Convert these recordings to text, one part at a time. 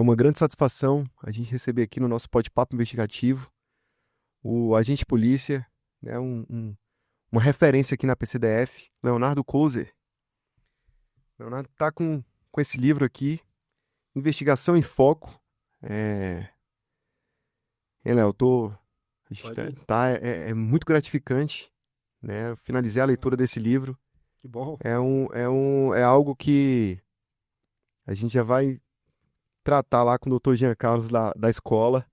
uma grande satisfação a gente receber aqui no nosso Bate-Papo Investigativo o agente de polícia, né, uma referência aqui na PCDF, Leonardo Couser. Leonardo está com esse livro aqui, Investigação em Foco. Léo, a gente Pode ir. é muito gratificante, né? Eu finalizei a leitura desse livro. Que bom. É algo que a gente já vai tratar lá com o Dr. Jean Carlos da escola,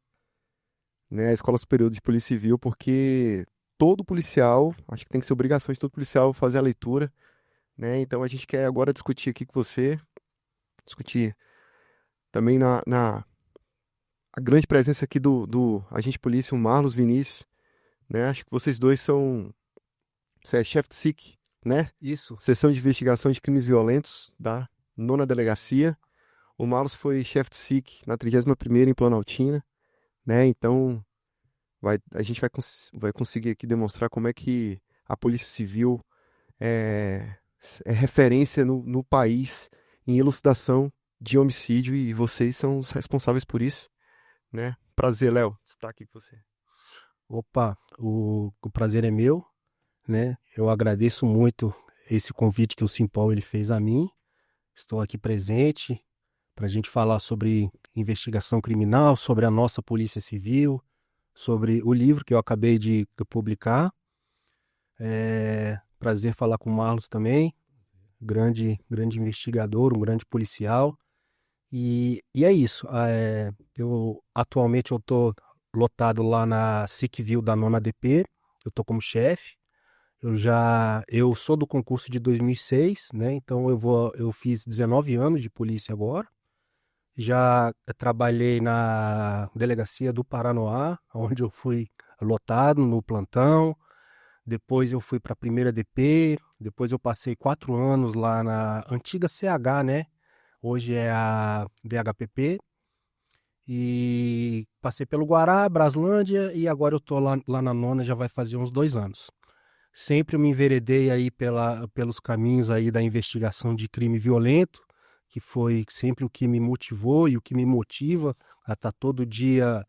né? A Escola Superior de Polícia Civil, porque todo policial, acho que tem que ser obrigação de todo policial fazer a leitura, né? Então a gente quer agora discutir aqui com você, discutir também a grande presença aqui do agente de polícia, o Marlos Vinícius, né? Acho que vocês dois você é chefe de SIC, né? Isso. Seção de Investigação de Crimes Violentos da 9ª Delegacia. O Marlos foi chefe de SIC na 31ª em Planaltina, né? Então a gente vai conseguir aqui demonstrar como é que a Polícia Civil é, é referência no país em elucidação de homicídio e vocês são os responsáveis por isso, né? Prazer, Léo, estar aqui com você. Opa, o prazer é meu, né? Eu agradeço muito esse convite que o Simpol ele fez a mim. Estou aqui presente para a gente falar sobre investigação criminal, sobre a nossa Polícia Civil, sobre o livro que eu acabei de publicar. Prazer falar com o Marlos também, grande investigador, um grande policial. E é isso. Atualmente eu estou lotado lá na SICVIL da 9ª DP. Eu estou como chefe. Eu sou do concurso de 2006, né? Então eu fiz 19 anos de polícia agora. Já trabalhei na delegacia do Paranoá, onde eu fui lotado no plantão. Depois eu fui para a 1ª DP. Depois eu passei 4 anos lá na antiga CH, né? Hoje é a DHPP. E passei pelo Guará, Braslândia, e agora eu tô lá na 9ª, já vai fazer uns 2 anos. Sempre eu me enveredei aí pelos caminhos aí da investigação de crime violento, que foi sempre o que me motivou e o que me motiva a estar todo dia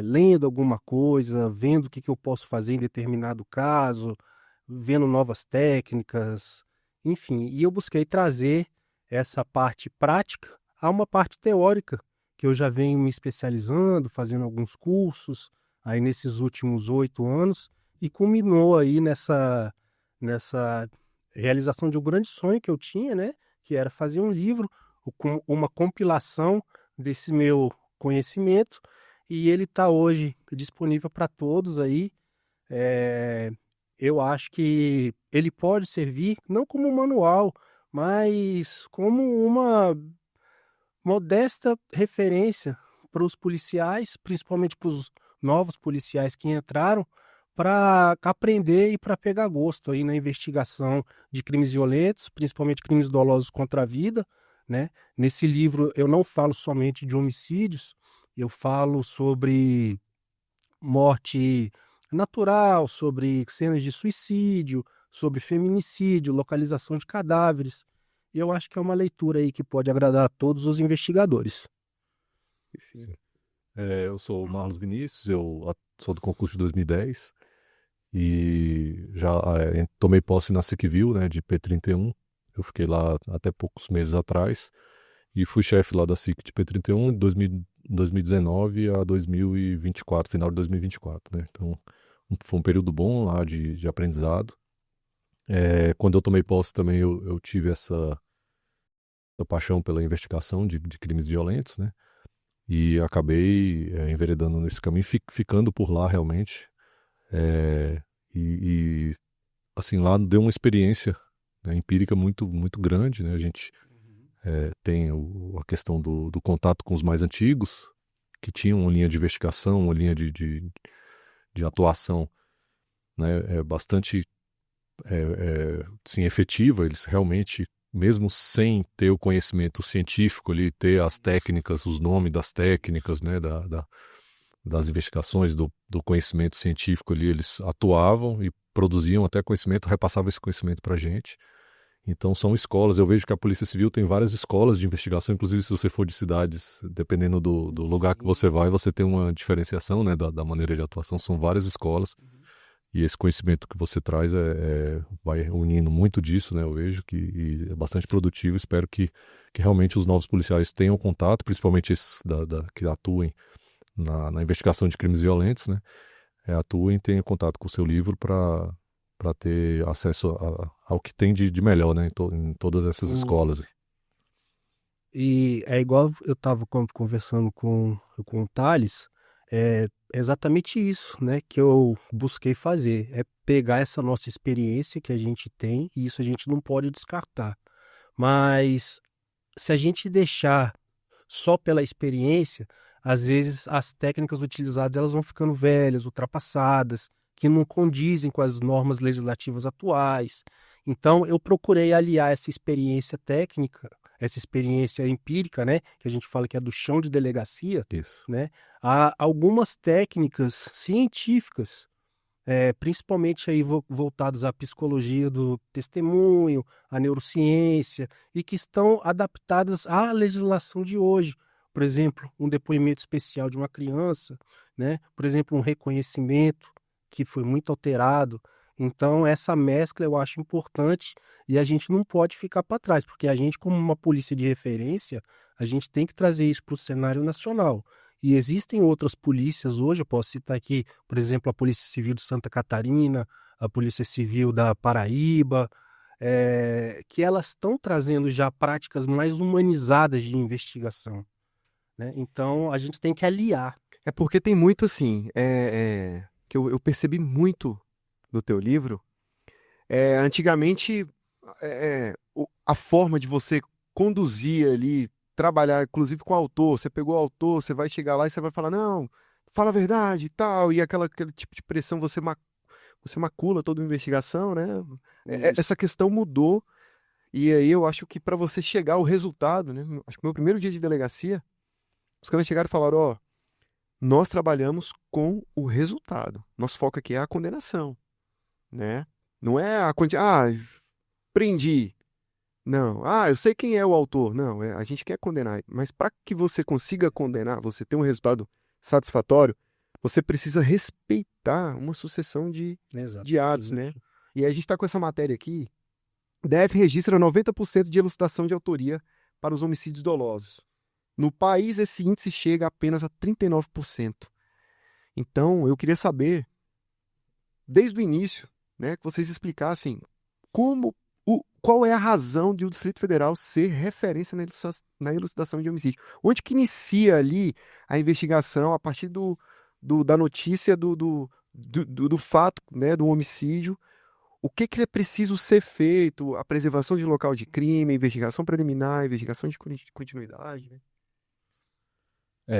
lendo alguma coisa, vendo o que eu posso fazer em determinado caso, vendo novas técnicas, enfim. E eu busquei trazer essa parte prática a uma parte teórica, que eu já venho me especializando, fazendo alguns cursos aí nesses últimos 8 anos, e culminou aí nessa realização de um grande sonho que eu tinha, né? Que era fazer um livro com uma compilação desse meu conhecimento, e ele está hoje disponível para todos aí. Eu acho que ele pode servir não como um manual, mas como uma modesta referência para os policiais, principalmente para os novos policiais que entraram, para aprender e para pegar gosto aí na investigação de crimes violentos, principalmente crimes dolosos contra a vida, né? Nesse livro eu não falo somente de homicídios, eu falo sobre morte natural, sobre cenas de suicídio, sobre feminicídio, localização de cadáveres. E eu acho que é uma leitura aí que pode agradar a todos os investigadores. Perfeito. Eu sou o Marlos Vinícius, sou do concurso de 2010 e já tomei posse na SICVIL, né, de P31. Eu fiquei lá até poucos meses atrás e fui chefe lá da SIC de P31 de 2019 a 2024, final de 2024, né? Então foi um período bom lá de aprendizado. Quando eu tomei posse também eu tive essa paixão pela investigação de crimes violentos, né? E acabei enveredando nesse caminho, ficando por lá realmente. Assim, lá deu uma experiência, né, empírica muito, muito grande, né? A gente tem a questão do contato com os mais antigos, que tinham uma linha de investigação, uma linha de atuação, né, bastante sim, efetiva. Eles realmente, mesmo sem ter o conhecimento científico ali, ter as técnicas, os nomes das técnicas, né, das investigações, do conhecimento científico ali, eles atuavam e produziam até conhecimento, repassavam esse conhecimento para a gente. Então são escolas, eu vejo que a Polícia Civil tem várias escolas de investigação, inclusive se você for de cidades, dependendo do lugar que você vai, você tem uma diferenciação, né, da maneira de atuação, são várias escolas, e esse conhecimento que você traz vai unindo muito disso, né, eu vejo que e é bastante produtivo, espero que realmente os novos policiais tenham contato, principalmente esses que atuem na investigação de crimes violentos, né, atuem e tenham contato com o seu livro para ter acesso ao que tem de melhor, né, em todas essas escolas. E é igual eu estava conversando com o Thales, é exatamente isso, né, que eu busquei fazer, é pegar essa nossa experiência que a gente tem, e isso a gente não pode descartar. Mas se a gente deixar só pela experiência, às vezes as técnicas utilizadas elas vão ficando velhas, ultrapassadas, que não condizem com as normas legislativas atuais. Então, eu procurei aliar essa experiência técnica, essa experiência empírica, né, que a gente fala que é do chão de delegacia, Isso. né, a algumas técnicas científicas, principalmente aí voltadas à psicologia do testemunho, à neurociência, e que estão adaptadas à legislação de hoje. Por exemplo, um depoimento especial de uma criança, né? Por exemplo, um reconhecimento que foi muito alterado. Então, essa mescla eu acho importante e a gente não pode ficar para trás, porque a gente, como uma polícia de referência, a gente tem que trazer isso para o cenário nacional. E existem outras polícias hoje, eu posso citar aqui, por exemplo, a Polícia Civil de Santa Catarina, a Polícia Civil da Paraíba, que elas estão trazendo já práticas mais humanizadas de investigação, né? Então, a gente tem que aliar. É porque tem muito assim, que eu percebi muito no teu livro. Antigamente, a forma de você conduzir ali, trabalhar, inclusive com o autor, você pegou o autor, você vai chegar lá e você vai falar, não, fala a verdade e tal, e aquele tipo de pressão, você macula toda a investigação, né? Essa questão mudou, e aí eu acho que para você chegar ao resultado, né? Acho que meu primeiro dia de delegacia, os caras chegaram e falaram, ó, nós trabalhamos com o resultado, nosso foco aqui é a condenação, né? Não é prendi. Não. Eu sei quem é o autor. Não, a gente quer condenar. Mas para que você consiga condenar, você ter um resultado satisfatório, você precisa respeitar uma sucessão de atos, né? E a gente está com essa matéria aqui. DF registra 90% de elucidação de autoria para os homicídios dolosos. No país, esse índice chega apenas a 39%. Então, eu queria saber, desde o início, né, que vocês explicassem qual é a razão de o Distrito Federal ser referência na elucidação de homicídio. Onde que inicia ali a investigação a partir da notícia do fato, né, do homicídio? O que é preciso ser feito? A preservação de local de crime, a investigação preliminar, a investigação de continuidade, né?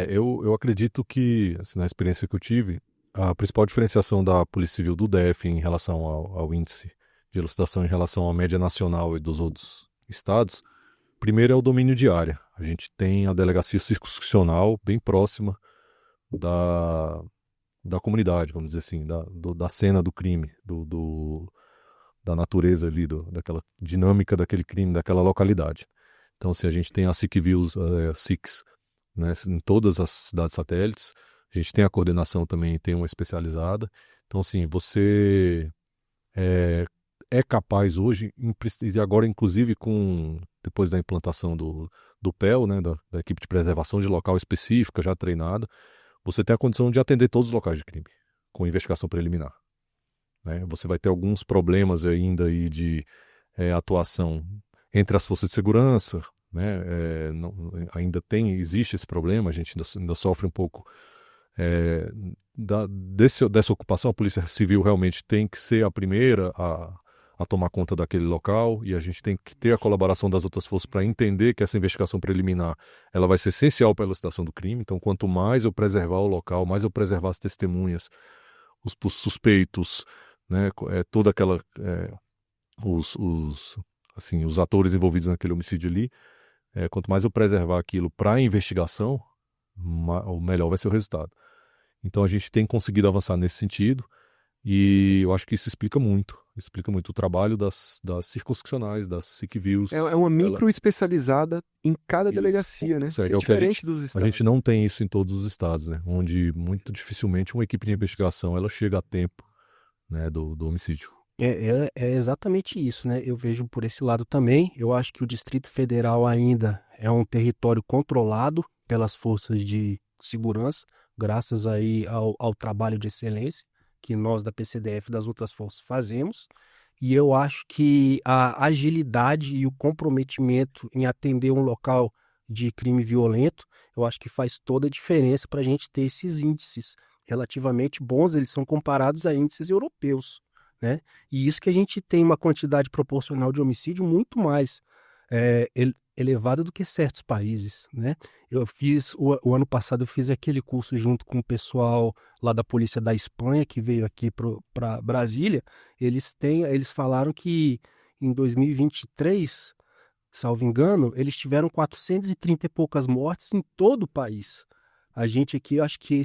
Eu acredito que, assim, na experiência que eu tive, a principal diferenciação da Polícia Civil do DF em relação ao índice de elucidação em relação à média nacional e dos outros estados, primeiro é o domínio de área. A gente tem a delegacia circunscricional bem próxima da comunidade, vamos dizer assim, da cena do crime, da natureza ali, daquela dinâmica daquele crime, daquela localidade. Então, assim, a gente tem a SIC-Views, SICs, né, em todas as cidades satélites. A gente tem a coordenação também, tem uma especializada. Então, assim, você é capaz hoje, e agora inclusive depois da implantação do PEL, né, da equipe de preservação de local específica, já treinada, você tem a condição de atender todos os locais de crime, com investigação preliminar. Né? Você vai ter alguns problemas ainda aí de atuação entre as forças de segurança, né? Existe esse problema, a gente ainda sofre um pouco dessa ocupação. A Polícia Civil realmente tem que ser a primeira a tomar conta daquele local, e a gente tem que ter a colaboração das outras forças para entender que essa investigação preliminar ela vai ser essencial para a elucidação do crime. Então, quanto mais eu preservar o local, mais eu preservar as testemunhas, os suspeitos, né, toda aquela os atores envolvidos naquele homicídio ali, quanto mais eu preservar aquilo para a investigação, o melhor vai ser o resultado. Então a gente tem conseguido avançar nesse sentido, e eu acho que isso explica muito explica muito o trabalho das circunscricionais, das SIC-Views. É uma micro especializada em cada Isso. delegacia, né? Certo, É é o que a diferente dos A estados. gente não tem isso em todos os estados, né? Onde muito dificilmente uma equipe de investigação ela chega a tempo, né, do homicídio. É exatamente isso, né? Eu vejo por esse lado também. Eu acho que o Distrito Federal ainda é um território controlado pelas forças de segurança, graças aí ao trabalho de excelência que nós da PCDF e das outras forças fazemos. E eu acho que a agilidade e o comprometimento em atender um local de crime violento, eu acho que faz toda a diferença para a gente ter esses índices relativamente bons. Eles são comparados a índices europeus, né? E isso que a gente tem uma quantidade proporcional de homicídio muito mais elevada do que certos países, né? Eu fiz, o ano passado eu fiz aquele curso junto com o pessoal lá da polícia da Espanha, que veio aqui para Brasília. Eles falaram que em 2023, salvo engano, eles tiveram 430 e poucas mortes em todo o país. A gente aqui, acho que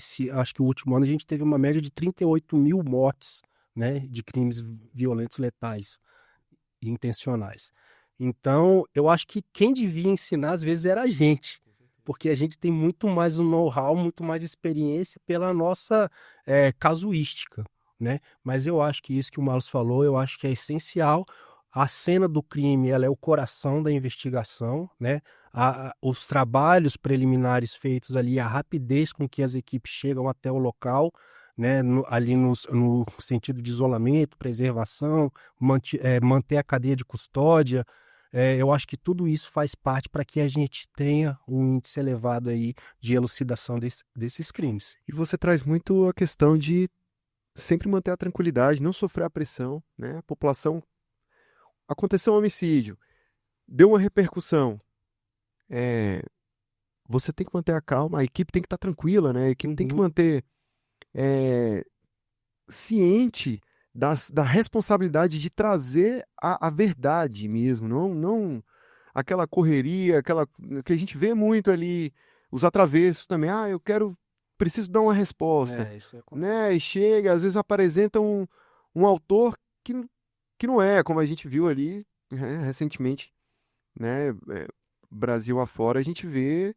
o último ano a gente teve uma média de 38 mil mortes, né, de crimes violentos letais e intencionais. Então, eu acho que quem devia ensinar, às vezes, era a gente, porque a gente tem muito mais o know-how, muito mais experiência pela nossa casuística, né? Mas eu acho que isso que o Marlos falou, eu acho que é essencial. A cena do crime, ela é o coração da investigação, né? Os trabalhos preliminares feitos ali, a rapidez com que as equipes chegam até o local, né, ali no sentido de isolamento, preservação, manter a cadeia de custódia. Eu acho que tudo isso faz parte para que a gente tenha um índice elevado aí de elucidação desses crimes. E você traz muito a questão de sempre manter a tranquilidade, não sofrer a pressão, né? A população... Aconteceu um homicídio, deu uma repercussão. Você tem que manter a calma, a equipe tem que estar tranquila, né? A equipe tem que manter ciente da responsabilidade de trazer a verdade mesmo, não aquela correria, aquela que a gente vê muito ali, os atravessos também. Preciso dar uma resposta, Isso é né? E chega, às vezes apresenta um autor que não é, como a gente viu ali recentemente, né? Brasil afora, a gente vê,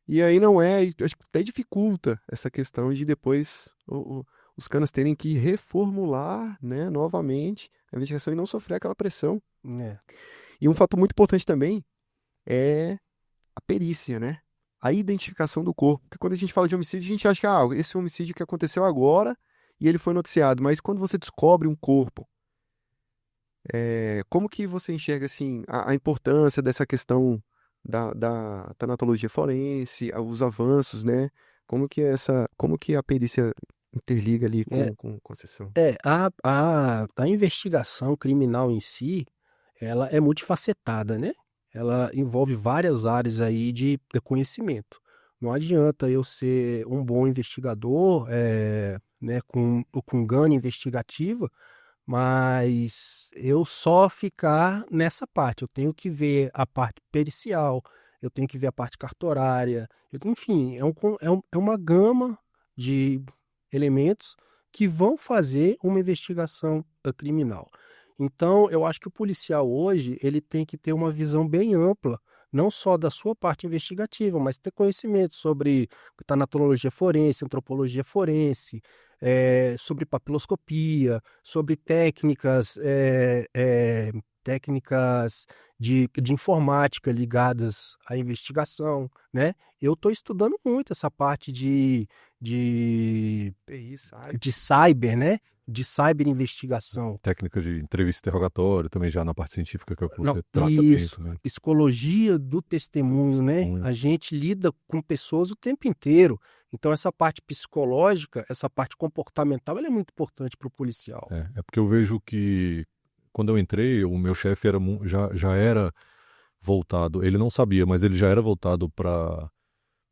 e aí não é, e acho que até dificulta essa questão de depois os caras terem que reformular, né, novamente a investigação e não sofrer aquela pressão. E um fator muito importante também é a perícia, né? A identificação do corpo. Porque quando a gente fala de homicídio, a gente acha que esse é um homicídio que aconteceu agora e ele foi noticiado. Mas quando você descobre um corpo, como que você enxerga assim, a importância dessa questão da tanatologia forense, os avanços, né? Como que a perícia interliga ali com a sessão? A investigação criminal em si, ela é multifacetada, né? Ela envolve várias áreas aí de conhecimento. Não adianta eu ser um bom investigador, né, com gana investigativa, mas eu só ficar nessa parte. Eu tenho que ver a parte pericial, eu tenho que ver a parte cartorária, enfim, é uma gama de elementos que vão fazer uma investigação criminal. Então, eu acho que o policial hoje ele tem que ter uma visão bem ampla, não só da sua parte investigativa, mas ter conhecimento sobre tanatologia forense, antropologia forense, sobre papiloscopia, sobre técnicas de informática ligadas à investigação, né? Eu estou estudando muito essa parte de cyber, né? De cyberinvestigação. Técnica de entrevista e interrogatório, também já na parte científica que você trata isso, bem. psicologia do testemunho, né? A gente lida com pessoas o tempo inteiro. Então, essa parte psicológica, essa parte comportamental, ela é muito importante para o policial. É porque eu vejo que quando eu entrei, o meu chefe já era voltado, ele não sabia, mas ele já era voltado para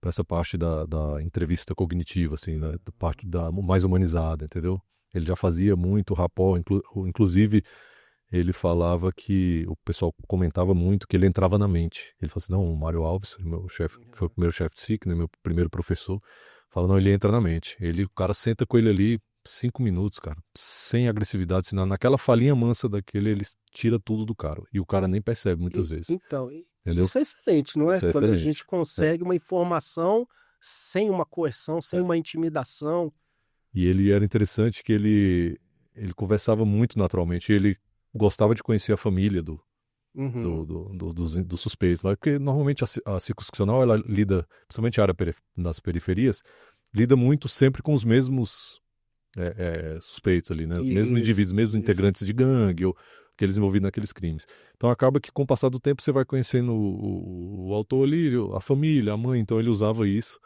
essa parte da entrevista cognitiva, assim, né? Da parte mais humanizada, entendeu? Ele já fazia muito rapport, inclusive ele falava que o pessoal comentava muito que ele entrava na mente. Ele falou assim, não, o Mário Alves, meu chefe, foi o primeiro chefe de SIC, né, meu primeiro professor, fala, não, ele entra na mente. O cara senta com ele ali, 5 minutos, cara, sem agressividade, senão naquela falinha mansa daquele, ele tira tudo do cara. E o cara nem percebe muitas vezes. Então, Entendeu? isso é excelente, não é? Isso é Quando a excelente. gente consegue uma informação sem uma coerção, sem uma intimidação. E ele era interessante que ele conversava muito naturalmente. Ele gostava de conhecer a família Uhum. dos suspeitos lá, porque normalmente a circunscricional, ela lida, principalmente a área das periferias, lida muito sempre com os mesmos suspeitos ali, né? Os mesmos indivíduos, os mesmos integrantes de gangue, ou aqueles envolvidos naqueles crimes. Então acaba que com o passar do tempo você vai conhecendo o autor ali, a família, a mãe, então ele usava isso.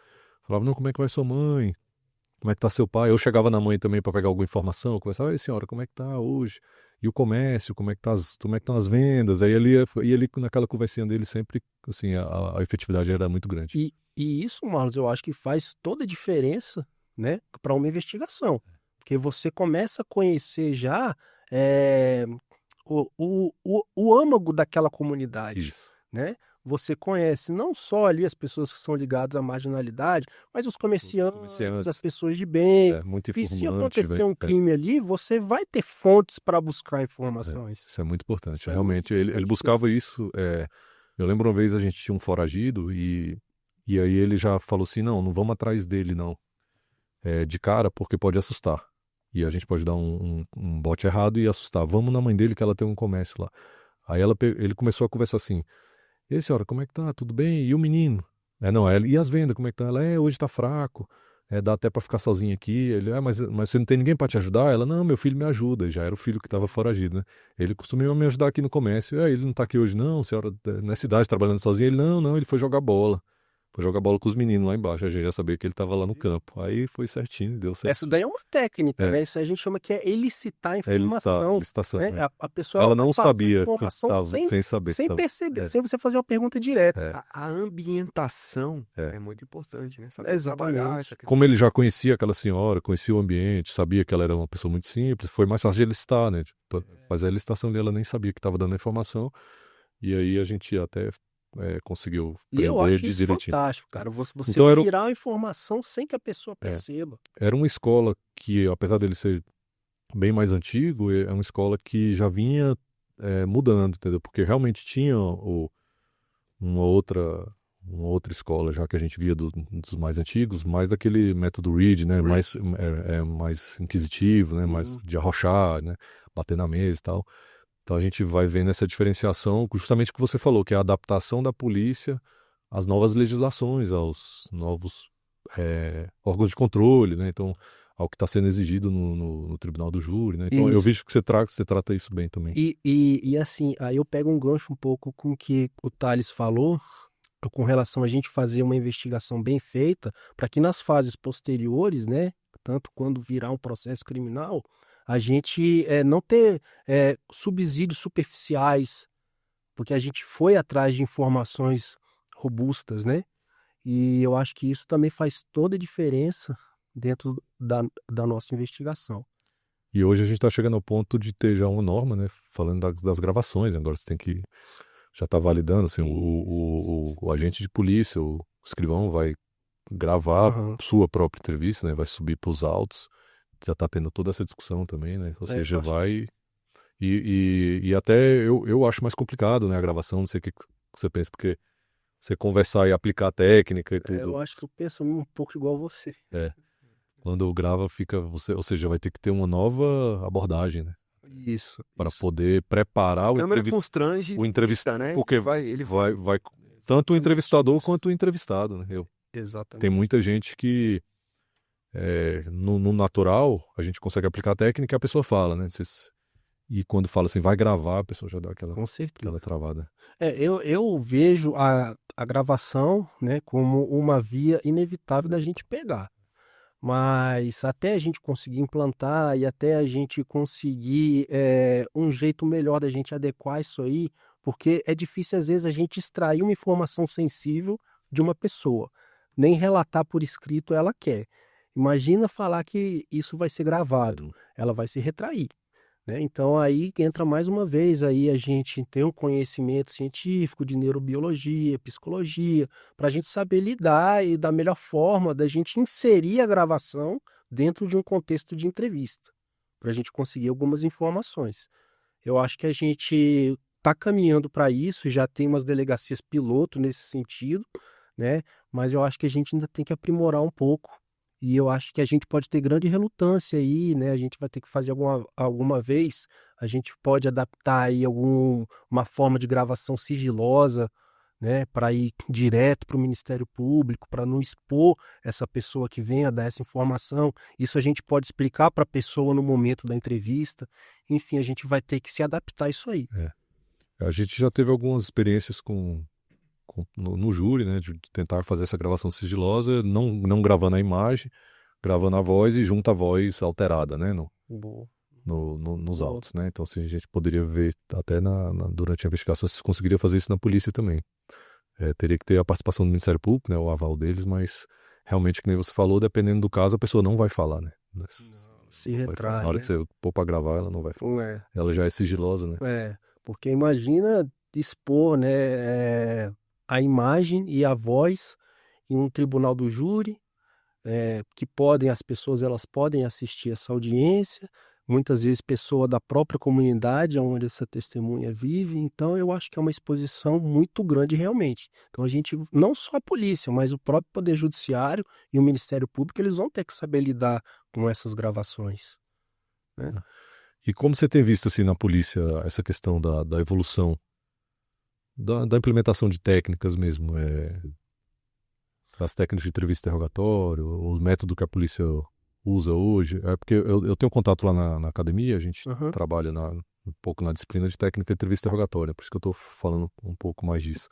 Falava, não, como é que vai sua mãe? Como é que tá seu pai? Eu chegava na mãe também para pegar alguma informação, eu conversava, ei senhora, como é que tá hoje? E o comércio, como é que estão as vendas? Aí ele naquela conversinha dele sempre, assim, a efetividade era muito grande. E isso, Marlos, eu acho que faz toda a diferença, né, para uma investigação. Porque você começa a conhecer já o âmago daquela comunidade, Isso. né? Você conhece não só ali as pessoas que são ligadas à marginalidade, mas os comerciantes, as pessoas de bem. Muito E se informante. acontecer um crime ali, você vai ter fontes para buscar informações. Isso é muito importante. Isso é Realmente, muito ele importante buscava isso. Eu lembro uma vez a gente tinha um foragido e aí ele já falou assim, não vamos atrás dele, não. De cara, porque pode assustar. E a gente pode dar um bote errado e assustar. Vamos na mãe dele que ela tem um comércio lá. Aí ele começou a conversar assim, e aí, senhora, como é que tá? Tudo bem? E o menino? E as vendas, como é que tá? Ela, hoje tá fraco. Dá até pra ficar sozinho aqui. Ele, mas você não tem ninguém pra te ajudar? Ela, não, meu filho me ajuda. Já era o filho que tava foragido, né? Ele costumava me ajudar aqui no comércio. Ele não tá aqui hoje não, senhora, na cidade trabalhando sozinho. Ele, não, ele foi jogar bola. Foi jogar bola com os meninos lá embaixo. A gente já sabia que ele tava lá no campo. Aí foi certinho, deu certo. Essa daí é uma técnica, né? Isso a gente chama que é elicitar a informação. Licitação, né? A pessoa ela não passa a sabia informação sem saber. sem perceber, sem você fazer uma pergunta direta. A ambientação é muito importante, né? Saber Exatamente. trabalhar essa questão. Como ele já conhecia aquela senhora, conhecia o ambiente, sabia que ela era uma pessoa muito simples, foi mais fácil de listar, né? Tipo, fazer a licitação dela, nem sabia que estava dando a informação. E aí a gente até conseguiu E eu prender acho isso direitinho. fantástico, cara. Você Então, tirar a informação sem que a pessoa perceba. Era uma escola que, apesar dele ser bem mais antigo, é uma escola que já vinha mudando, entendeu? Porque realmente tinha uma outra escola, já que a gente via dos mais antigos, mais daquele método Reed, né? Mais inquisitivo, né? Mais de arrochar, né? Bater na mesa e tal. Então a gente vai vendo essa diferenciação, justamente o que você falou, que é a adaptação da polícia às novas legislações, aos novos órgãos de controle, né? Então, ao que está sendo exigido no tribunal do júri, né? Então eu vejo que você trata isso bem também. E assim, aí eu pego um gancho um pouco com o que o Thales falou, com relação a gente fazer uma investigação bem feita, para que nas fases posteriores, né, tanto quando virar um processo criminal, a gente não ter subsídios superficiais, porque a gente foi atrás de informações robustas, né? E eu acho que isso também faz toda a diferença dentro da nossa investigação. E hoje a gente está chegando ao ponto de ter já uma norma, né? Falando das gravações. Agora você tem que já está validando, assim, o agente de polícia, o escrivão vai gravar sua própria entrevista, né? Vai subir para os autos. Já está tendo toda essa discussão também, né? Ou seja, vai... E até eu acho mais complicado, né? A gravação, não sei o que você pensa, porque você conversar e aplicar a técnica e tudo. Eu acho que eu penso um pouco igual você. Quando grava, ou seja, vai ter que ter uma nova abordagem, né? Isso. Para poder preparar o entrevistador, né? Porque ele vai tanto o entrevistador quanto o entrevistado, né? Exatamente. Tem muita gente que no natural a gente consegue aplicar a técnica e a pessoa fala, né? E quando fala assim, vai gravar, a pessoa já dá aquela travada. Eu vejo a gravação, né, como uma via inevitável da gente pegar. Mas até a gente conseguir implantar e até a gente conseguir um jeito melhor da gente adequar isso aí, porque é difícil às vezes a gente extrair uma informação sensível de uma pessoa. Nem relatar por escrito ela quer. Imagina falar que isso vai ser gravado, ela vai se retrair. Né? Então aí entra mais uma vez aí a gente ter um conhecimento científico de neurobiologia, psicologia, para a gente saber lidar e da melhor forma da gente inserir a gravação dentro de um contexto de entrevista, para a gente conseguir algumas informações. Eu acho que a gente está caminhando para isso, já tem umas delegacias piloto nesse sentido, né? Mas eu acho que a gente ainda tem que aprimorar um pouco. E eu acho que a gente pode ter grande relutância aí, né? A gente vai ter que fazer alguma vez, a gente pode adaptar aí uma forma de gravação sigilosa, né? Para ir direto para o Ministério Público, para não expor essa pessoa que venha dar essa informação. Isso a gente pode explicar para a pessoa no momento da entrevista. Enfim, a gente vai ter que se adaptar a isso aí. A gente já teve algumas experiências no júri, né, de tentar fazer essa gravação sigilosa, não gravando a imagem, gravando a voz e junta a voz alterada, né, nos Boa. autos, né? Então, assim, a gente poderia ver até durante a investigação se conseguiria fazer isso na polícia também. Teria que ter a participação do Ministério Público, né, o aval deles, mas realmente, que nem você falou, dependendo do caso, a pessoa não vai falar, né? Se Na retrai, hora né? que você pôr para gravar, ela não vai falar. É. Ela já é sigilosa, né? Porque imagina expor, né, a imagem e a voz em um tribunal do júri, que as pessoas elas podem assistir essa audiência, muitas vezes pessoa da própria comunidade onde essa testemunha vive, então eu acho que é uma exposição muito grande realmente. Então a gente, não só a polícia, mas o próprio Poder Judiciário e o Ministério Público, eles vão ter que saber lidar com essas gravações. E como você tem visto assim na polícia essa questão da evolução, da implementação de técnicas mesmo, as técnicas de entrevista e interrogatório, o método que a polícia usa hoje? Porque eu tenho contato lá na academia, a gente trabalha um pouco na disciplina de técnica de entrevista e interrogatória, por isso que eu estou falando um pouco mais disso.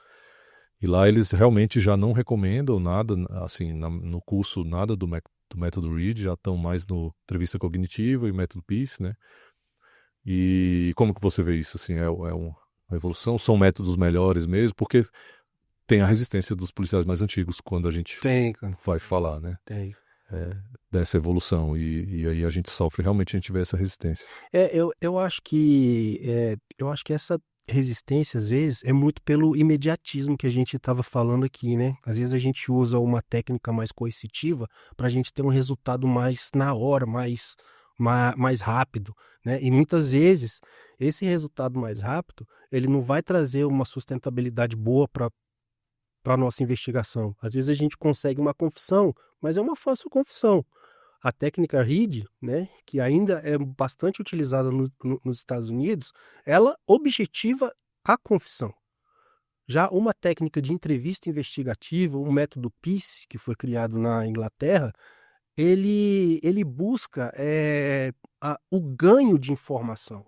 E lá eles realmente já não recomendam nada, assim, no curso, nada do método Reed, já estão mais no entrevista cognitiva e método PICE, né? E como que você vê isso? Assim, uma evolução? São métodos melhores mesmo? Porque tem a resistência dos policiais mais antigos quando a gente vai falar, né? Tem. Dessa evolução. E aí a gente sofre, realmente a gente vê essa resistência. Eu acho que essa resistência, às vezes, é muito pelo imediatismo que a gente estava falando aqui, né? Às vezes a gente usa uma técnica mais coercitiva para a gente ter um resultado mais na hora, mais rápido, né? E muitas vezes esse resultado mais rápido ele não vai trazer uma sustentabilidade boa para a nossa investigação. Às vezes a gente consegue uma confissão, mas é uma falsa confissão. A técnica Reed, né, que ainda é bastante utilizada nos Estados Unidos, ela objetiva a confissão. Já uma técnica de entrevista investigativa, o método PICE, que foi criado na Inglaterra, ele busca o ganho de informação.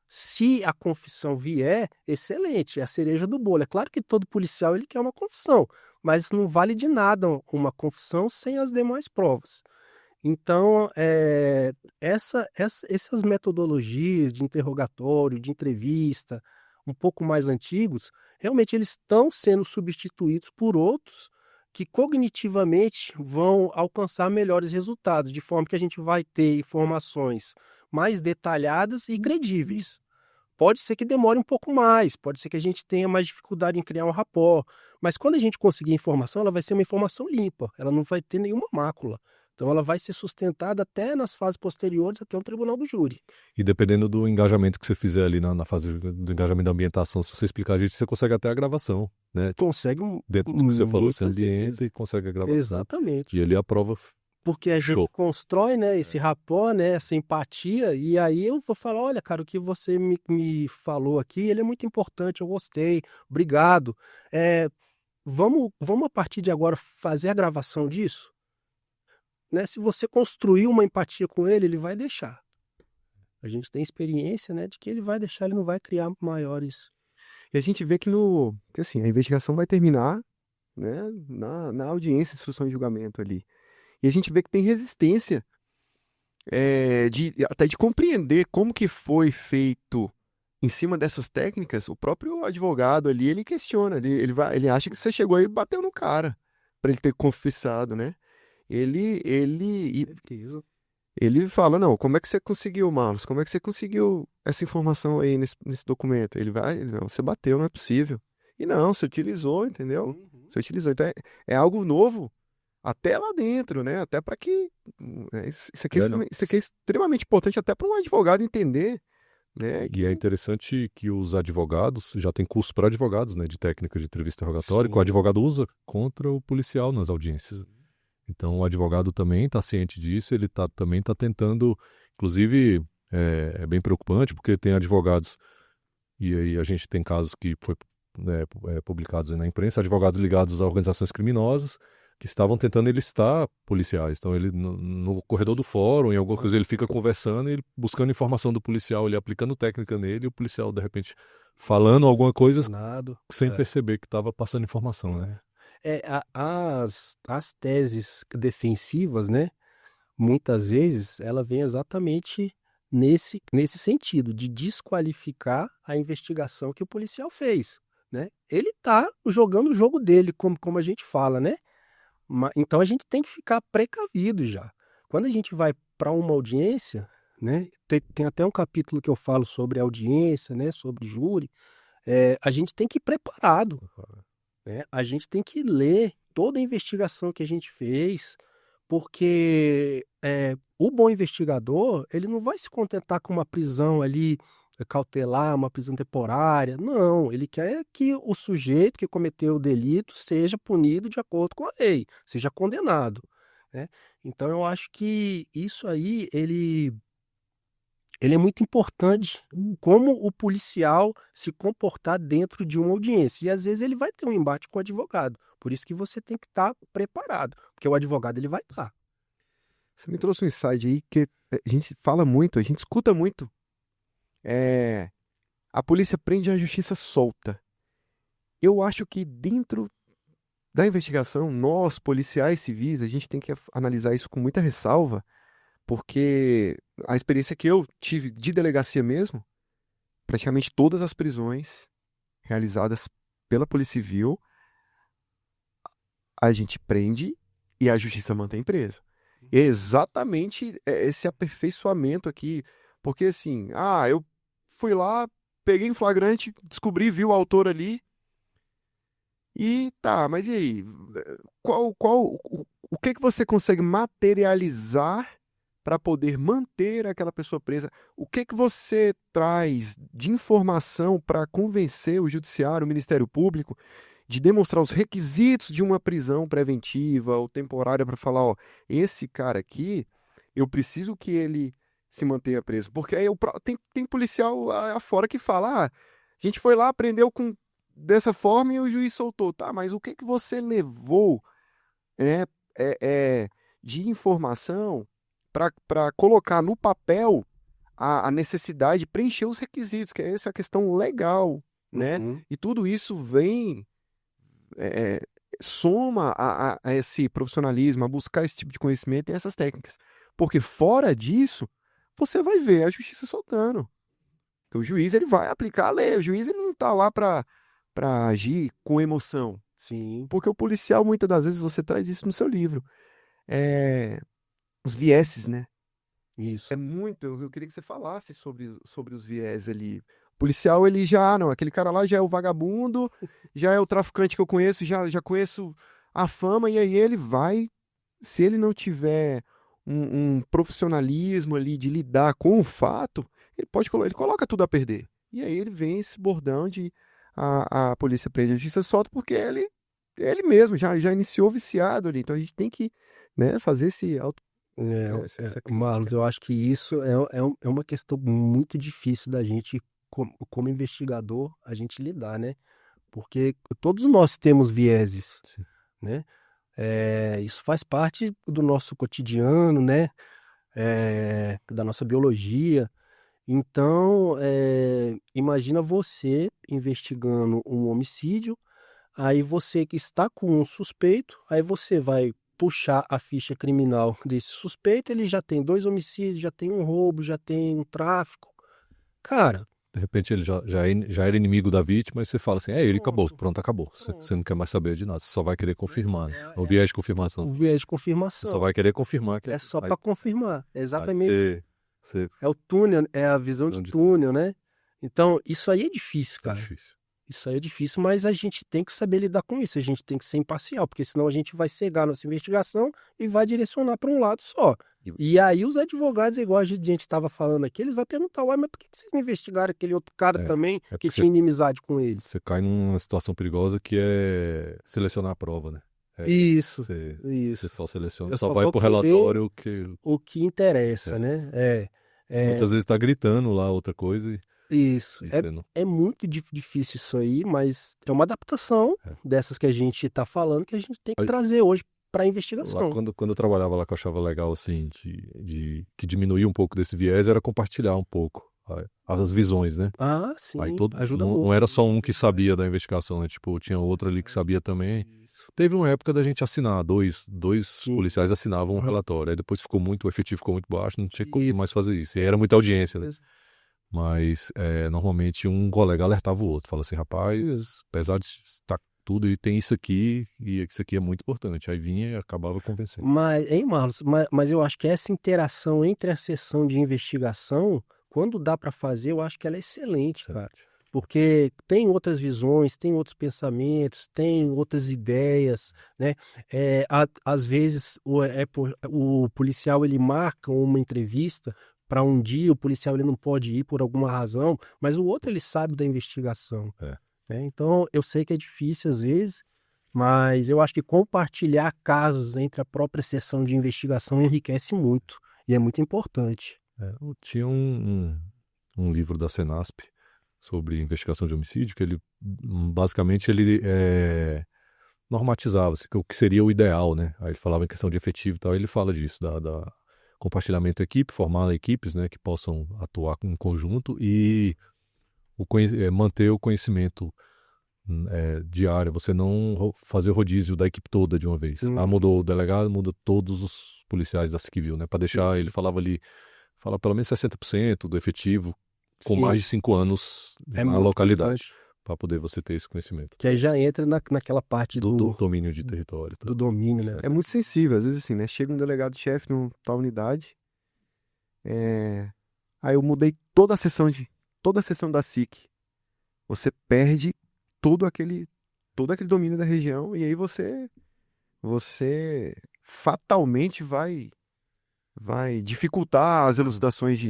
Se a confissão vier, excelente, é a cereja do bolo. É claro que todo policial ele quer uma confissão, mas não vale de nada uma confissão sem as demais provas. Então, essas metodologias de interrogatório, de entrevista, um pouco mais antigos, realmente eles estão sendo substituídos por outros que cognitivamente vão alcançar melhores resultados, de forma que a gente vai ter informações mais detalhadas e credíveis. Pode ser que demore um pouco mais, pode ser que a gente tenha mais dificuldade em criar um rapport, mas quando a gente conseguir a informação, ela vai ser uma informação limpa, ela não vai ter nenhuma mácula. Então ela vai ser sustentada até nas fases posteriores, até o tribunal do júri. E dependendo do engajamento que você fizer ali na fase do engajamento da ambientação, se você explicar a gente, você consegue até a gravação, né? Consegue dentro do que você falou, você ambienta e consegue a gravação. Exatamente. E ali a prova... Porque a gente constrói, né, esse rapport, né, essa empatia, e aí eu vou falar, olha, cara, o que você me falou aqui, ele é muito importante, eu gostei, obrigado. Vamos a partir de agora fazer a gravação disso? Né, se você construir uma empatia com ele, ele vai deixar. A gente tem experiência, né, de que ele vai deixar, ele não vai criar maiores... E a gente vê que assim, a investigação vai terminar, né, na audiência, instrução e julgamento ali. E a gente vê que tem resistência até de compreender como que foi feito em cima dessas técnicas. O próprio advogado ali, ele questiona, ele acha que você chegou aí e bateu no cara para ele ter confessado, né? Ele fala, não, como é que você conseguiu, Marlos? Como é que você conseguiu essa informação aí nesse documento? Não, você bateu, não é possível. E não, você utilizou, entendeu? Você utilizou. Então é algo novo até lá dentro, né? Até para que isso aqui, Não. isso aqui é extremamente importante até para um advogado entender, né? E é interessante que os advogados já tem curso para advogados, né, de técnica de entrevista interrogatória, que o Sim. advogado usa contra o policial nas audiências. Então, o advogado também está ciente disso, ele também está tentando, inclusive, é bem preocupante, porque tem advogados, e aí a gente tem casos que foi publicados aí na imprensa, advogados ligados a organizações criminosas, que estavam tentando enlistar policiais. Então, ele no corredor do fórum, em alguma coisa, ele fica conversando, e ele buscando informação do policial, ele aplicando técnica nele, e o policial, de repente, falando alguma coisa Nada. sem perceber que estava passando informação, né? As teses defensivas, né? Muitas vezes ela vem exatamente nesse sentido, de desqualificar a investigação que o policial fez, né? Ele está jogando o jogo dele, como a gente fala, né? Então a gente tem que ficar precavido já. Quando a gente vai para uma audiência, né? Tem até um capítulo que eu falo sobre audiência, né? Sobre júri. A gente tem que ir preparado, né? A gente tem que ler toda a investigação que a gente fez, porque o bom investigador, ele não vai se contentar com uma prisão ali cautelar, uma prisão temporária. Não, ele quer que o sujeito que cometeu o delito seja punido de acordo com a lei, seja condenado, né? Então eu acho que isso aí, ele é muito importante, como o policial se comportar dentro de uma audiência. E às vezes ele vai ter um embate com o advogado. Por isso que você tem que estar preparado, porque o advogado ele vai estar. Você me trouxe um insight aí que a gente fala muito, a gente escuta muito. A polícia prende e a justiça solta. Eu acho que dentro da investigação, nós, policiais civis, a gente tem que analisar isso com muita ressalva, porque a experiência que eu tive de delegacia mesmo, praticamente todas as prisões realizadas pela Polícia Civil, a gente prende e a justiça mantém preso. É exatamente esse aperfeiçoamento aqui, porque assim, eu fui lá, peguei em flagrante, descobri, vi o autor ali, e tá, mas e aí? O que você consegue materializar para poder manter aquela pessoa presa? O que você traz de informação para convencer o judiciário, o Ministério Público, de demonstrar os requisitos de uma prisão preventiva ou temporária para falar, ó, esse cara aqui, eu preciso que ele se mantenha preso. Porque aí tem policial lá fora que fala, a gente foi lá, prendeu dessa forma e o juiz soltou. Tá, mas o que você levou, né, de informação para colocar no papel a necessidade de preencher os requisitos, que é essa questão legal, né? E tudo isso vem, soma a esse profissionalismo, a buscar esse tipo de conhecimento e essas técnicas. Porque fora disso, você vai ver a justiça soltando. Porque o juiz ele vai aplicar a lei, o juiz ele não está lá para agir com emoção. Sim. Porque o policial, muitas das vezes, você traz isso no seu livro. Os vieses, né? Isso. Eu queria que você falasse sobre os vieses ali. O policial, ele já, não, aquele cara lá já é o vagabundo, já é o traficante que eu conheço, já conheço a fama, e aí ele vai, se ele não tiver um profissionalismo ali de lidar com o fato, ele coloca tudo a perder. E aí ele vem esse bordão de a polícia prende a justiça solta, porque ele mesmo já iniciou viciado ali. Então a gente tem que, né, fazer esse Marlos, eu acho que isso é uma questão muito difícil da gente, como investigador, a gente lidar, né? Porque todos nós temos vieses, Sim. né? Isso faz parte do nosso cotidiano, né? Da nossa biologia. Então, imagina você investigando um homicídio, aí você que está com um suspeito, aí você vai puxar a ficha criminal desse suspeito, ele já tem 2 homicídios, já tem um roubo, já tem um tráfico. Cara, De repente ele já era inimigo da vítima, e você fala assim, ele acabou, pronto, acabou. Você não quer mais saber de nada, você só vai querer confirmar. Né? O viés de confirmação. o viés de Você confirmação. só vai querer confirmar. Que É só para confirmar, exatamente. Você É o túnel, é a visão de túnel, né? Então, isso aí é difícil, cara. difícil. Isso aí é difícil, mas a gente tem que saber lidar com isso, a gente tem que ser imparcial, porque senão a gente vai cegar nossa investigação e vai direcionar para um lado só. E aí os advogados, igual a gente estava falando aqui, eles vão perguntar, uai, mas por que vocês não investigaram aquele outro cara também que porque tinha inimizade com eles? Você cai numa situação perigosa que é selecionar a prova, né? Isso. Você só seleciona, Eu só só vai vou pro querer relatório o que interessa, né? muitas vezes tá gritando lá outra coisa Isso. e você não. É muito difícil isso aí, mas é uma adaptação dessas que a gente está falando que a gente tem que trazer hoje para a Lá investigação. quando eu trabalhava lá, que eu achava legal, assim, que diminuía um pouco desse viés, era compartilhar um pouco as visões, né? Ah, sim, Aí ajuda não muito. era só um que sabia da investigação, né? Tipo, tinha outro ali que sabia também. Teve uma época da gente assinar, dois Sim. policiais assinavam um relatório. Aí depois o efetivo ficou muito baixo, não tinha como Isso. mais fazer isso. E aí era muita audiência, né? Mas normalmente um colega alertava o outro, fala assim, rapaz, apesar de estar tudo, e tem isso aqui, e isso aqui é muito importante. Aí vinha e acabava convencendo. Mas, hein, Marlos, mas eu acho que essa interação entre a sessão de investigação, quando dá para fazer, eu acho que ela é excelente, cara. Porque tem outras visões, tem outros pensamentos, tem outras ideias, né? Às vezes o policial ele marca uma entrevista para um dia, o policial ele não pode ir por alguma razão, mas o outro ele sabe da investigação. Né? Então eu sei que é difícil às vezes, mas eu acho que compartilhar casos entre a própria sessão de investigação enriquece muito e é muito importante. Tinha um livro da Senasp sobre investigação de homicídio, que ele basicamente normatizava o que seria o ideal, né? Aí ele falava em questão de efetivo e tal, ele fala disso, da compartilhamento equipe, formar equipes, né, que possam atuar em conjunto e manter o conhecimento diário, você não fazer o rodízio da equipe toda de uma vez. Mudou o delegado, muda todos os policiais da Civil, né? Para deixar, ele falava ali, fala pelo menos 60% do efetivo com mais de 5 anos na localidade, para poder você ter esse conhecimento. Que aí já entra naquela parte do domínio de território. Do domínio, né? É muito sensível, às vezes assim, né? Chega um delegado-chefe numa tal unidade, aí eu mudei toda a sessão da SIC. Você perde todo aquele domínio da região e aí você fatalmente vai dificultar as elucidações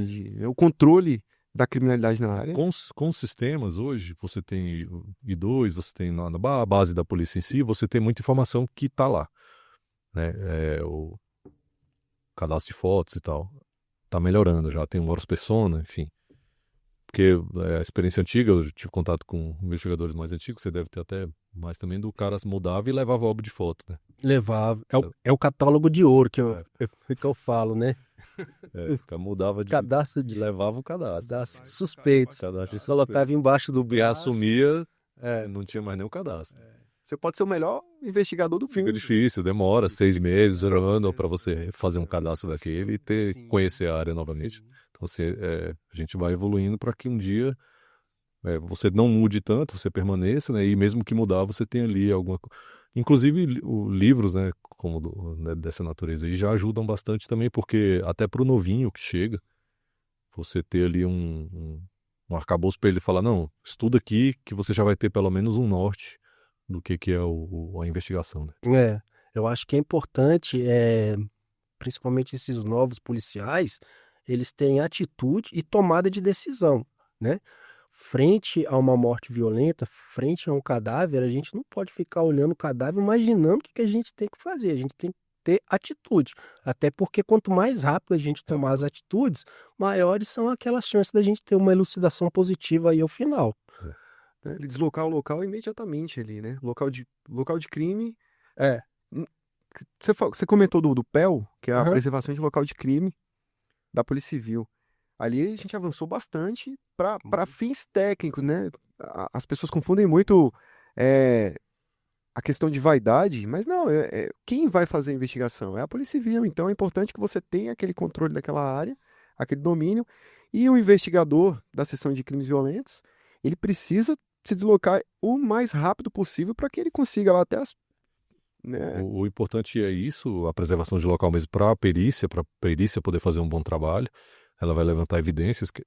o controle da criminalidade na área. Com os sistemas hoje, você tem I2, você tem na base da polícia em si, você tem muita informação que está lá, né? O cadastro de fotos e tal. Está melhorando, já tem um Horus Persona, enfim. Porque a experiência antiga, eu tive contato com investigadores mais antigos, você deve ter até mais também, do cara mudava e levava o álbum de fotos, né? Levava. É o catálogo de ouro que eu falo, né? O cara mudava cadastro levava o cadastro. Suspeitos. Colocava embaixo do braço. E assumia, não tinha mais nenhum cadastro. Você pode ser o melhor investigador do mundo. Fica difícil, demora 6 meses, um ano para você fazer um cadastro daquele e conhecer a área novamente. Sim. Então, a gente vai evoluindo para que um dia você não mude tanto, você permaneça, né? E mesmo que mudar, você tem ali alguma coisa. Inclusive, livros, né, como dessa natureza aí, já ajudam bastante também, porque até para o novinho que chega, você ter ali um arcabouço para ele falar, não, estuda aqui que você já vai ter pelo menos um norte do que é a investigação. Né? Eu acho que é importante, principalmente esses novos policiais, eles têm atitude e tomada de decisão, né? Frente a uma morte violenta, frente a um cadáver, a gente não pode ficar olhando o cadáver imaginando o que a gente tem que fazer. A gente tem que ter atitude. Até porque quanto mais rápido a gente tomar as atitudes, maiores são aquelas chances da gente ter uma elucidação positiva aí ao final. Ele deslocar o local imediatamente ali, né? Local de crime. Você comentou do PEL, que é a preservação de local de crime da Polícia Civil. Ali a gente avançou bastante para fins técnicos, né? As pessoas confundem muito a questão de vaidade, mas não, quem vai fazer a investigação? É a Polícia Civil, então é importante que você tenha aquele controle daquela área, aquele domínio, e o investigador da seção de crimes violentos, ele precisa se deslocar o mais rápido possível para que ele consiga lá até as... Né? O importante é isso, a preservação de local mesmo para a perícia poder fazer um bom trabalho. ela vai levantar evidências, que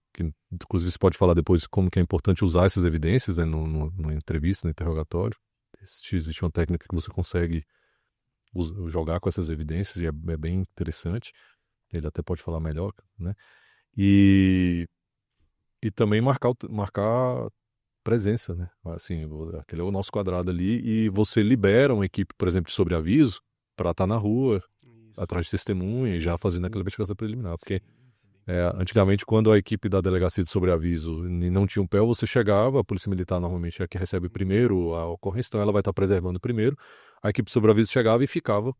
inclusive você pode falar depois como que é importante usar essas evidências, né, numa entrevista, no interrogatório. Existe uma técnica que você consegue jogar com essas evidências e é bem interessante. Ele até pode falar melhor, né? E também marcar presença, né? Assim, aquele é o nosso quadrado ali e você libera uma equipe, por exemplo, de sobreaviso para estar na rua, atrás de testemunha e já fazendo aquela investigação preliminar. Porque antigamente, quando a equipe da delegacia de sobreaviso não tinha um pé, você chegava, a polícia militar normalmente é a que recebe primeiro a ocorrência, então ela vai estar preservando primeiro. A equipe de sobreaviso chegava e ficava